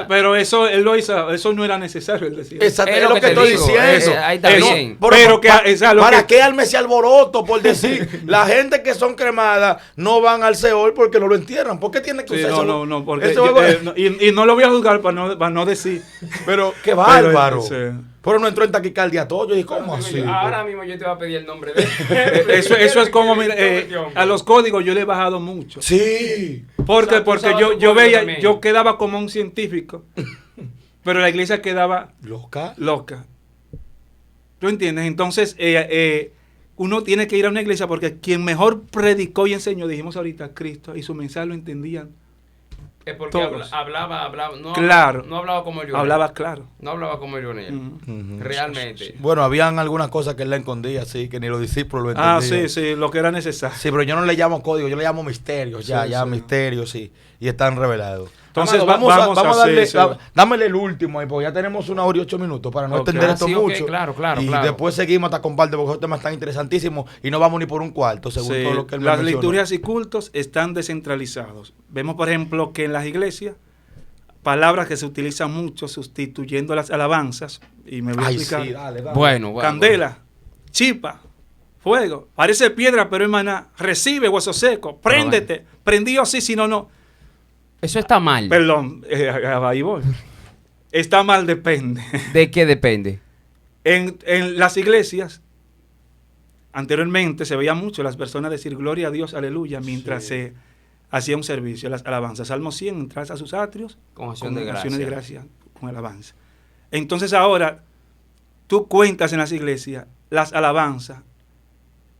pero eso él lo hizo, eso no era necesario, él decía. Exacto, es lo que estoy diciendo. Ahí está bien. ¿Para qué arme ese alboroto por decir la gente que son cremadas no van al Seol porque no lo entierran? ¿Por qué tiene que usar eso? No, porque y no lo voy a juzgar para no decir. Pero qué bárbaro. Pero no entró en taquicardia todo. Yo dije, ¿cómo así? Ahora mismo yo te voy a pedir el nombre de él. Eso es como, mira, a los códigos yo le he bajado mucho. Sí. Porque yo veía, yo quedaba como un científico, pero la iglesia quedaba loca. ¿Tú entiendes? Entonces, uno tiene que ir a una iglesia porque quien mejor predicó y enseñó, dijimos ahorita, Cristo, y su mensaje lo entendían. Es porque hablaba, claro. No hablaba como yo. Hablaba claro. No hablaba como yo. Realmente. Bueno, habían algunas cosas que él le escondía, sí, que ni los discípulos lo entendían. Sí, lo que era necesario. Sí, pero yo no le llamo código, yo le llamo misterios, misterios, sí, y están revelados. Entonces, vamos a darle, dámele el último ahí, porque ya tenemos 1 hora y 8 minutos para no extender esto mucho. Claro. Y después seguimos hasta comparte, porque esos temas están interesantísimos y no vamos ni por un cuarto, según todo lo que él Las mencionó. liturgias y cultos están descentralizados. Vemos, por ejemplo, que en las iglesias, palabras que se utilizan mucho sustituyendo las alabanzas, y me voy a explicar. Sí, dale. Bueno, candela, chispa, fuego, parece piedra, pero es maná, recibe hueso seco, préndete, prendido así, si no. Eso está mal. Perdón, ahí voy. Está mal, depende. ¿De qué depende? En las iglesias, anteriormente se veía mucho las personas decir gloria a Dios, aleluya, mientras se hacía un servicio, las alabanzas. Salmo 100, entras a sus atrios con acciones de gracia, con alabanza. Entonces ahora, tú cuentas en las iglesias las alabanzas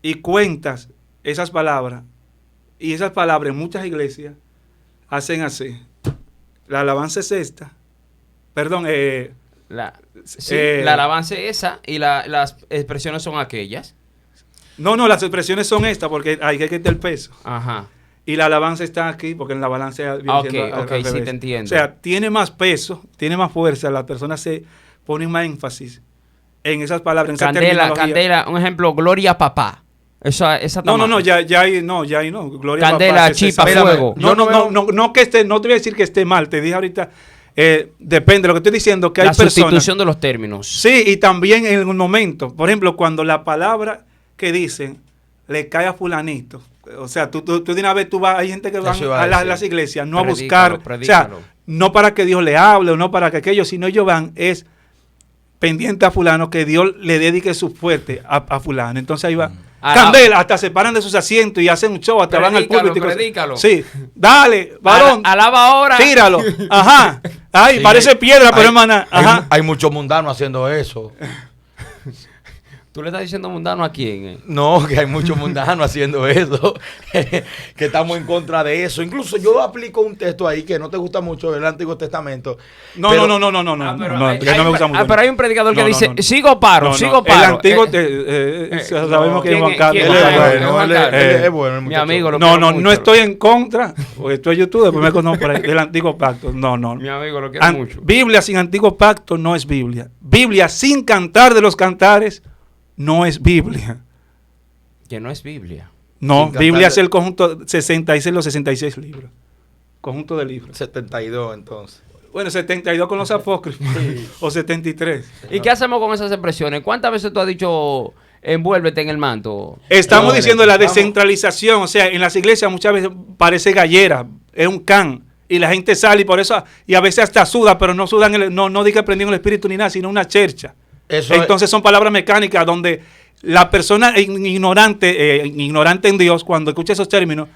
y cuentas esas palabras, y esas palabras en muchas iglesias hacen así. La alabanza es esta, Perdón, la alabanza es esa y las expresiones son aquellas. No, las expresiones son estas porque hay que quitar el peso. Aja. Y la alabanza está aquí porque en la balanza viene siendo al sí, revés. te entiendo. O sea, tiene más peso, tiene más fuerza, las personas se ponen más énfasis en esas palabras, en esa terminología. Candela, un ejemplo, gloria a papá. Esa No, ya ahí no. Gloria a Candela, papá. chispa, fuego. No que esté, no te voy a decir que esté mal, te dije ahorita, depende de lo que estoy diciendo, que hay personas. La sustitución de los términos. Sí, y también en un momento, por ejemplo, cuando la palabra que dicen le cae a fulanito, o sea, tú de una vez tú vas, hay gente que va a las iglesias, no a buscar, o sea, no para que Dios le hable o no para que aquello, sino ellos van, es pendiente a fulano, que Dios le dedique su fuerte a fulano. Entonces ahí va. Candela, hasta se paran de sus asientos y hacen un show, hasta van al público. Predícalo. Sí, dale, varón. Alaba ahora. Tíralo. Ajá. Ay, sí, parece piedra, pero hermana. Ajá. Hay muchos mundanos haciendo eso. ¿Tú le estás diciendo mundano a quién? No, que hay muchos mundanos haciendo eso, que estamos en contra de eso. Incluso yo aplico un texto ahí que no te gusta mucho del Antiguo Testamento. No, pero, no me gusta mucho. Pero hay un predicador que dice, sigo paro. El Antiguo, sabemos que es Juan Carlos. Él es bueno. Mi amigo. No estoy en contra, porque estoy en YouTube, después me conozco por ahí, del Antiguo Pacto. No. Mi amigo lo quiero mucho. Biblia sin Antiguo Pacto no es Biblia. Biblia sin cantar de los cantares no es Biblia. Que no es Biblia. No, Biblia es el conjunto 66, los 66 libros. Conjunto de libros. 72 entonces. Bueno, 72 con los apócrifos. O 73. ¿Y qué hacemos con esas expresiones? ¿Cuántas veces tú has dicho envuélvete en el manto? Estamos diciendo la descentralización. O sea, en las iglesias muchas veces parece gallera. Es un can. Y la gente sale y por eso, y a veces hasta suda, pero no sudan, no diga prendiendo el espíritu ni nada, sino una chercha. Entonces son palabras mecánicas donde la persona ignorante en Dios, cuando escucha esos términos,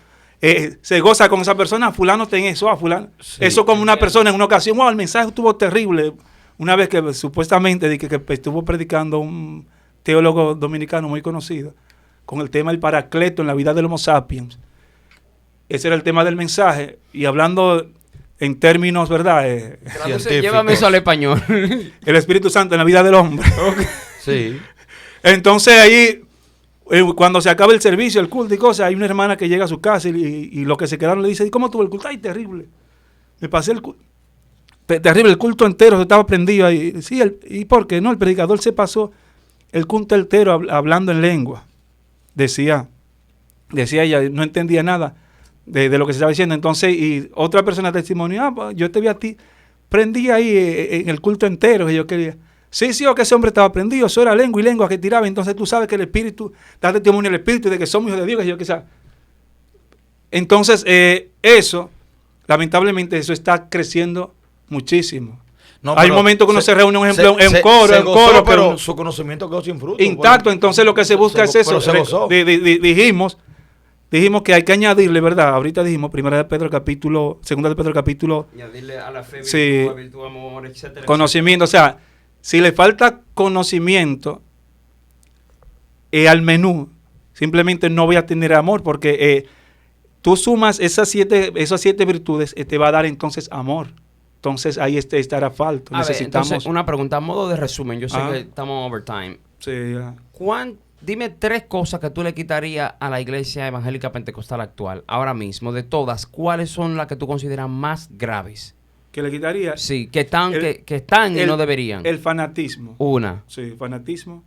se goza con esa persona. Fulano ten eso, a fulano. Sí, eso como una persona en una ocasión, wow, el mensaje estuvo terrible. Una vez que supuestamente que estuvo predicando un teólogo dominicano muy conocido con el tema del Paracleto en la vida del Homo sapiens. Ese era el tema del mensaje. Y hablando en términos, ¿verdad? Llévame eso al español. El Espíritu Santo en la vida del hombre. Okay. Sí. Entonces ahí, cuando se acaba el servicio, el culto y cosas, hay una hermana que llega a su casa y los que se quedaron le dice, ¿y cómo tuvo el culto? Ay, terrible. Me pasé el culto. Terrible, el culto entero se estaba prendido ahí. Sí, ¿y por qué? No, el predicador se pasó el culto entero hablando en lengua. Decía ella, no entendía nada de lo que se estaba diciendo. Entonces, y otra persona testimonió, pues, yo te vi a ti, prendí ahí en el culto entero que yo quería. Sí, o que ese hombre estaba prendido, eso era lengua y lengua que tiraba. Entonces tú sabes que el Espíritu, da testimonio al Espíritu de que somos hijos de Dios, que yo quizás. Entonces, eso, lamentablemente, eso está creciendo muchísimo. No, hay un momento que uno se reúne, un ejemplo, en un coro, pero su conocimiento quedó sin fruto. Intacto, entonces lo que se busca es eso. Dijimos que hay que añadirle, ¿verdad? Ahorita dijimos, segunda de Pedro capítulo, añadirle a la fe, sí, virtud, amor, etcétera. Conocimiento, etcétera. O sea, si le falta conocimiento al menú, simplemente no voy a tener amor, porque tú sumas esas siete virtudes, te va a dar entonces amor. Entonces ahí estará falto. Necesitamos. Entonces, una pregunta a modo de resumen. Yo sé que estamos overtime. Sí, ya. Dime 3 cosas que tú le quitarías a la iglesia evangélica pentecostal actual, ahora mismo, de todas. ¿Cuáles son las que tú consideras más graves? ¿Que le quitaría? Sí, que están y no deberían. El fanatismo. Una. Sí, fanatismo.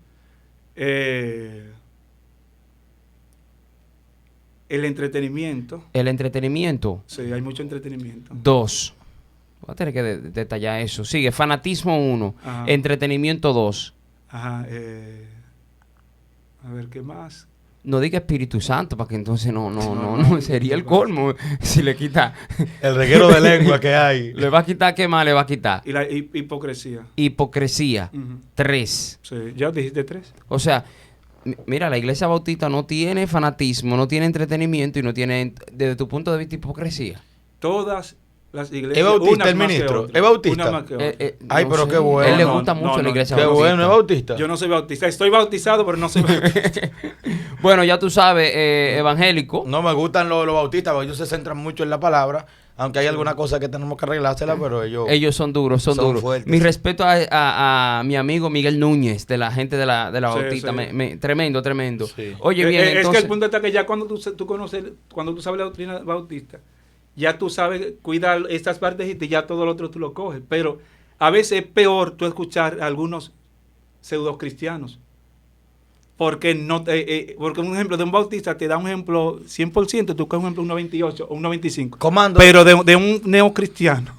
El entretenimiento. El entretenimiento. Sí, hay mucho entretenimiento. 2. Voy a tener que detallar eso. Sigue, fanatismo 1, entretenimiento 2. Ajá, a ver, ¿qué más? No diga Espíritu Santo, para que entonces no sería el colmo si le quita. El reguero de lengua que hay. ¿Le va a quitar qué más le va a quitar? Y la hipocresía. Hipocresía, 3. Sí, ya dijiste 3. O sea, mira, la iglesia bautista no tiene fanatismo, no tiene entretenimiento y no tiene, desde tu punto de vista, hipocresía. Todas las iglesias. ¿Es bautista el ministro? ¿Es bautista? Ay, pero qué bueno. Él le gusta mucho la iglesia bautista. Qué bueno, ¿es bautista? Yo no soy bautista. Estoy bautizado, pero no soy bautista. Bueno, ya tú sabes, evangélico. No me gustan los bautistas, porque ellos se centran mucho en la palabra Aunque hay alguna cosa que tenemos que arreglársela, pero ellos son duros, son duros. fuertes. Mi respeto a mi amigo Miguel Núñez, de la gente de la Bautista. Sí. Tremendo, tremendo. Sí. Oye, bien, es entonces... que el punto está que ya cuando tú conoces, cuando tú sabes la doctrina bautista, ya tú sabes cuidar estas partes y ya todo lo otro tú lo coges. Pero a veces es peor tú escuchar a algunos pseudo cristianos. Porque porque un ejemplo de un bautista te da un ejemplo 100%, tú coges un ejemplo 1.28 o 1.25. Comando. Pero de un neocristiano.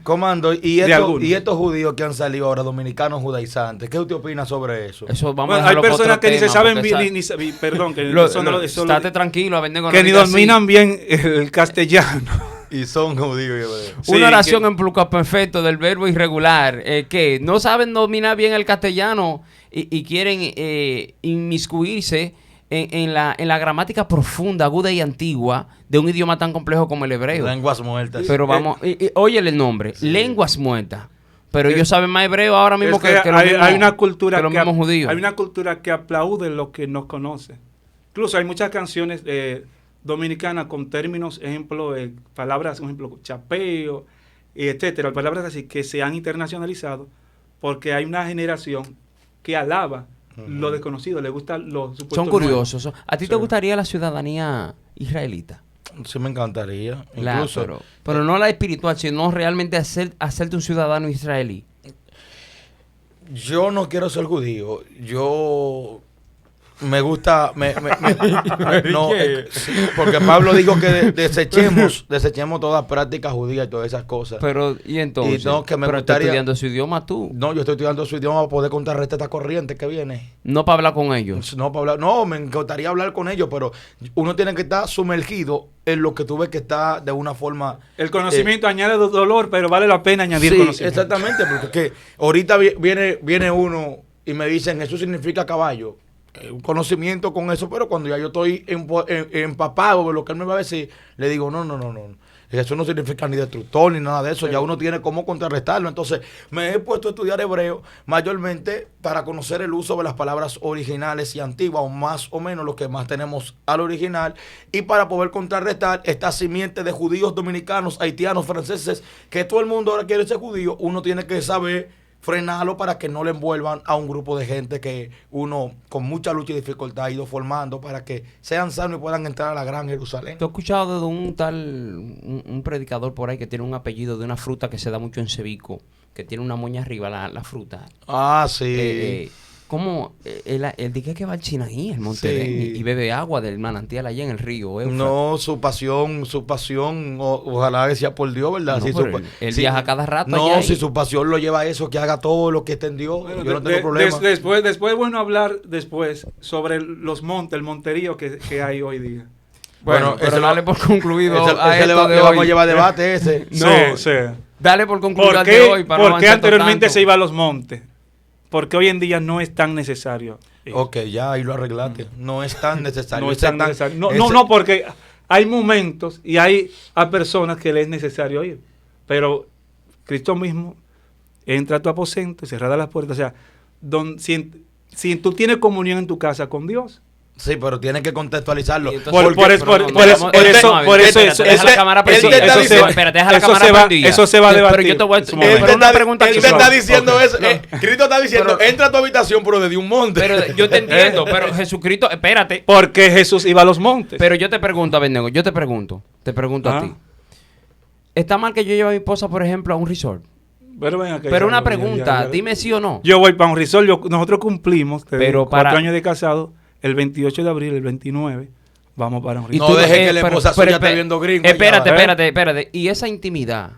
Comando, y algunos. estos judíos que han salido ahora, dominicanos judaizantes, ¿qué usted opina sobre eso? Eso vamos Bueno, a hay dejarlo personas para que otro ni se saben tema, bien, perdón, que estate tranquilo, que ni dominan bien el castellano. Y son judíos. Una oración que, en plucuperfecto del verbo irregular, que no saben dominar bien el castellano y quieren inmiscuirse en la gramática profunda, aguda y antigua de un idioma tan complejo como el hebreo. Lenguas muertas. Pero vamos, óyele el nombre, lenguas muertas. Pero ellos saben más hebreo ahora mismo que los mismos, hay una cultura que los mismos judíos. Hay una cultura que aplaude lo que no conoce. Incluso hay muchas canciones dominicanas con términos, ejemplo, palabras, por ejemplo, chapeo, etcétera, palabras así que se han internacionalizado porque hay una generación que alaba lo desconocido, le gusta lo supuesto. Son curiosos. nuevo. ¿A ti te gustaría la ciudadanía israelita? Sí, me encantaría. Claro, Incluso, pero no la espiritual, sino realmente hacerte un ciudadano israelí. yo no quiero ser judío. Yo me gusta. No, sí, porque Pablo dijo que desechemos todas prácticas judías y todas esas cosas. Pero, ¿y entonces? Y no, que me pero gustaría- estás estudiando su idioma tú. No, yo estoy estudiando su idioma para poder contrarrestar esta corriente que viene. No para hablar con ellos. No, para hablar, no, me encantaría hablar con ellos, pero uno tiene que estar sumergido en lo que tú ves que está de una forma. El conocimiento añade dolor, pero vale la pena añadir Sí, conocimiento. exactamente, porque es que ahorita viene uno y me dicen, eso significa caballo. Un conocimiento con eso, pero cuando ya yo estoy empapado de lo que él me va a decir, le digo, no. Eso no significa ni destructor ni nada de eso. Ya uno tiene cómo contrarrestarlo. Entonces, me he puesto a estudiar hebreo mayormente para conocer el uso de las palabras originales y antiguas, o más o menos lo que más tenemos al original, y para poder contrarrestar esta simiente de judíos dominicanos, haitianos, franceses, que todo el mundo ahora quiere ser judío. Uno tiene que saber frenarlo para que no le envuelvan a un grupo de gente que uno con mucha lucha y dificultad ha ido formando para que sean sanos y puedan entrar a la gran Jerusalén. ¿Tú has escuchado de un predicador por ahí que tiene un apellido de una fruta que se da mucho en Cebico, que tiene una moña arriba la fruta? Ah, sí. ¿Cómo? Él dice que va al Chinaí, el Monte Edén, y bebe agua del manantial allá en el río Éufrates. No, su pasión, ojalá que sea por Dios, ¿verdad? No, Si pero él viaja cada rato allá. No, si su pasión lo lleva a eso, que haga todo lo que esté en Dios, Bueno, yo no tengo problema. Después es bueno hablar sobre los montes, el monterío que hay hoy día. Bueno, pero dale por concluido ese le vamos a llevar debate ese. No, sí. Dale por concluido ¿Por al qué, de hoy para no ¿por qué avanzar anteriormente tanto? se iba a los montes? Porque hoy en día no es tan necesario. Ok, ya ahí lo arreglaste. No es tan necesario. No es tan necesario. No, porque hay momentos y hay a personas que les es necesario ir. Pero Cristo mismo entra a tu aposento, cerrada las puertas. O sea, si tú tienes comunión en tu casa con Dios. Sí, pero tienes que contextualizarlo. Eso se va a debatir. Pero yo te voy a Él te está diciendo eso. Cristo está diciendo, entra a tu habitación, pero desde un monte. Pero yo te entiendo, pero Jesucristo, espérate. Porque Jesús iba a los montes. Pero yo te pregunto, Abednego, te pregunto a ti. ¿Está mal que yo lleve a mi esposa, por ejemplo, a un resort? Pero una pregunta, dime sí o no. Yo voy para un resort, nosotros cumplimos 4 para años de casado, el 28 de abril, el 29, vamos para un resort. No deje que la esposa suya esté viendo gringo. Espérate. Y esa intimidad,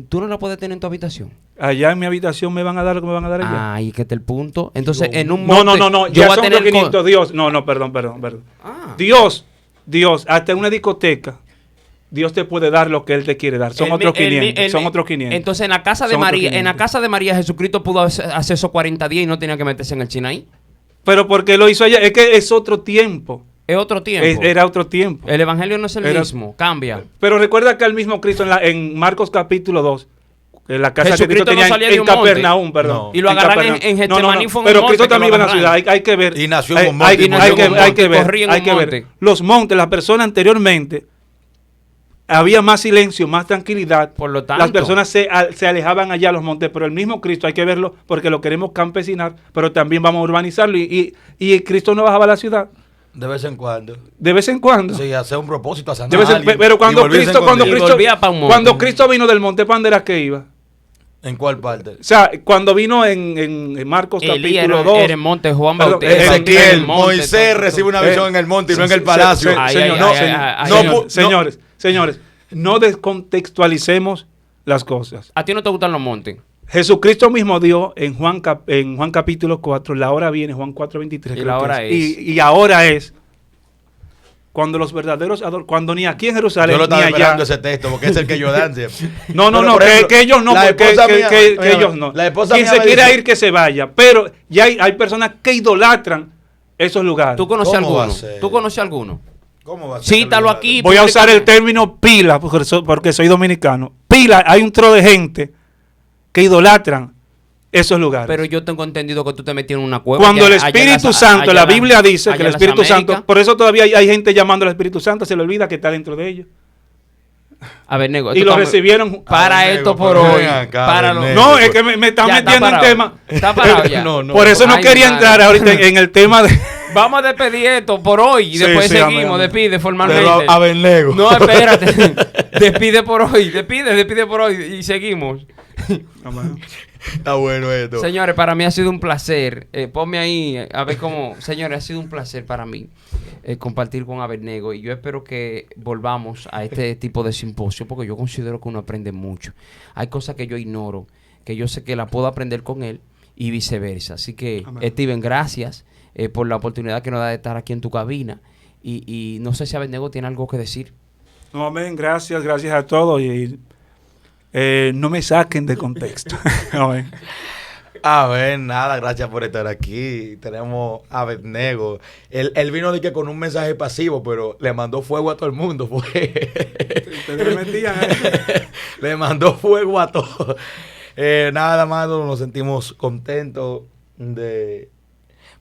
¿tú no la puedes tener en tu habitación? Allá en mi habitación me van a dar lo que me van a dar allá. Ay, que está el punto. Entonces, en un No, monte, ya son 500, Dios. No, perdón. Ah. Dios, hasta en una discoteca, Dios te puede dar lo que Él te quiere dar. Son otros 500. Entonces, en la casa de María, Jesucristo pudo hacer esos 40 días y no tenía que meterse en el Chinaí. Pero porque lo hizo allá, es que es otro tiempo. Es otro tiempo. Era otro tiempo. El evangelio no es el mismo, cambia. Pero recuerda que el mismo Cristo en Marcos capítulo 2, en la casa Jesucristo que Cristo no salía tenía de en un monte. Capernaum, perdón. No. Y lo agarran en Getsemaní, fue en un Pero monte Cristo que también lo iba a la agarran. ciudad, hay que ver. Y nació en un Hay monte. que ver. Los montes, las personas anteriormente había más silencio, más tranquilidad. Por lo tanto, las personas se alejaban allá a los montes, pero el mismo Cristo hay que verlo porque lo queremos campesinar, pero también vamos a urbanizarlo y Cristo no bajaba a la ciudad. De vez en cuando. De vez en cuando. Sí, hacer un propósito, hacer Pero cuando Cristo vino del monte, ¿para dónde era que iba? ¿En cuál parte? O sea, cuando vino en Marcos capítulo 2. Era en monte Juan Perdón, Bautista. Ezequiel, Moisés recibe una visión en el monte y no en el palacio. Señores, no descontextualicemos las cosas. ¿A ti no te gustan los montes? Jesucristo mismo dio en Juan capítulo 4, la hora viene, Juan 4:23. Y la hora es. Y ahora es cuando los verdaderos cuando ni aquí en Jerusalén, yo lo estaba ni allá. esperando ese texto porque es el que yo dan siempre. No, que ellos no, que ellos no. Quien se quiera ir, que se vaya. Pero ya hay personas que idolatran esos lugares. ¿Tú conoces ¿Cómo alguno? va a ser? ¿Tú conoces alguno? ¿Cómo va a ser? Cítalo aquí. Voy a usar el término pila porque soy dominicano. Pila, hay un tro de gente que idolatran esos lugares. Pero yo tengo entendido que tú te metiste en una cueva. Cuando el Espíritu Santo, la Biblia dice que el Espíritu Santo, por eso todavía hay gente llamando al Espíritu Santo, se le olvida que está dentro de ellos. A ver, Nego. Y lo recibieron. Para esto por hoy. No, es que me están metiendo en tema. Está parado ya. Por eso no quería entrar ahorita en el tema de... Vamos a despedir esto por hoy y después seguimos. Amén. Despide formalmente. Pero Abednego. No, espérate. Despide por hoy. Despide por hoy y seguimos. Está bueno esto. Señores, para mí ha sido un placer. Ponme ahí a ver cómo. Señores, ha sido un placer para mí compartir con Abednego. Y yo espero que volvamos a este tipo de simposio porque yo considero que uno aprende mucho. Hay cosas que yo ignoro, que yo sé que la puedo aprender con él y viceversa. Así que, Steven, gracias por la oportunidad que nos da de estar aquí en tu cabina. Y no sé si Abednego tiene algo que decir. No, amén. Gracias a todos. Y no me saquen de contexto. A ver, nada, gracias por estar aquí. Tenemos a Abednego. Él vino de que con un mensaje pasivo, pero le mandó fuego a todo el mundo. Le mandó fuego a todo. Nada más, nos sentimos contentos de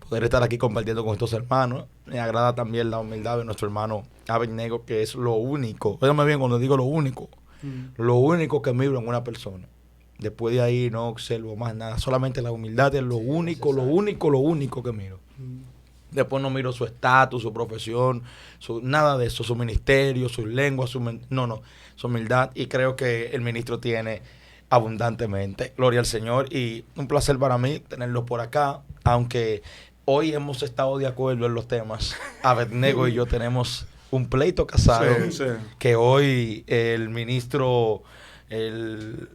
poder estar aquí compartiendo con estos hermanos. Me agrada también la humildad de nuestro hermano Abednego, que es lo único. Óyame bien cuando digo lo único. Lo único que miro en una persona. Después de ahí no observo más nada. Solamente la humildad es lo único que miro. Después no miro su estatus, su profesión, nada de eso, su ministerio, su lengua, su humildad. Y creo que el ministro tiene abundantemente. Gloria al Señor. Y un placer para mí tenerlo por acá. Aunque hoy hemos estado de acuerdo en los temas. Abednego y yo tenemos un pleito casado. Sí. Que hoy el ministro... El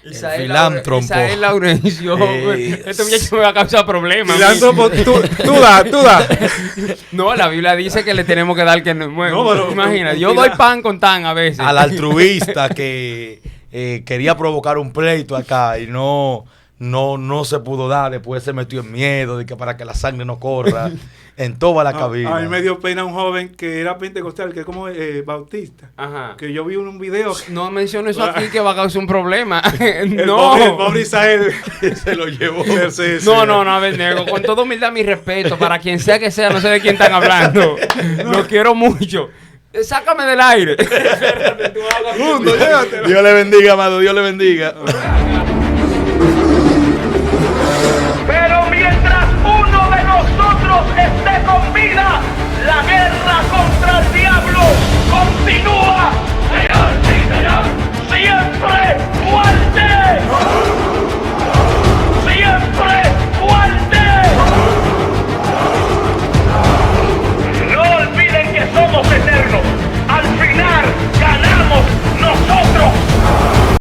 filántropo. Isael Laurencio. Este muchacho me va a causar problemas. Filántropo, tú da. No, la Biblia dice que le tenemos que dar que no, pero, imagina, yo doy pan con tan a veces. Al altruista que quería provocar un pleito acá y no se pudo dar, después se metió en miedo de que para que la sangre no corra en toda la cabina. A mí me dio pena un joven que era pentecostal, que es como bautista. Ajá. Que yo vi un video. No menciono eso aquí que va a causar un problema. El pobre Isael se lo llevó. No, Abednego, con toda humildad mi respeto, para quien sea que sea, no sé de quién están hablando. Lo quiero mucho. Sácame del aire. Dios le bendiga, amado, Dios le bendiga.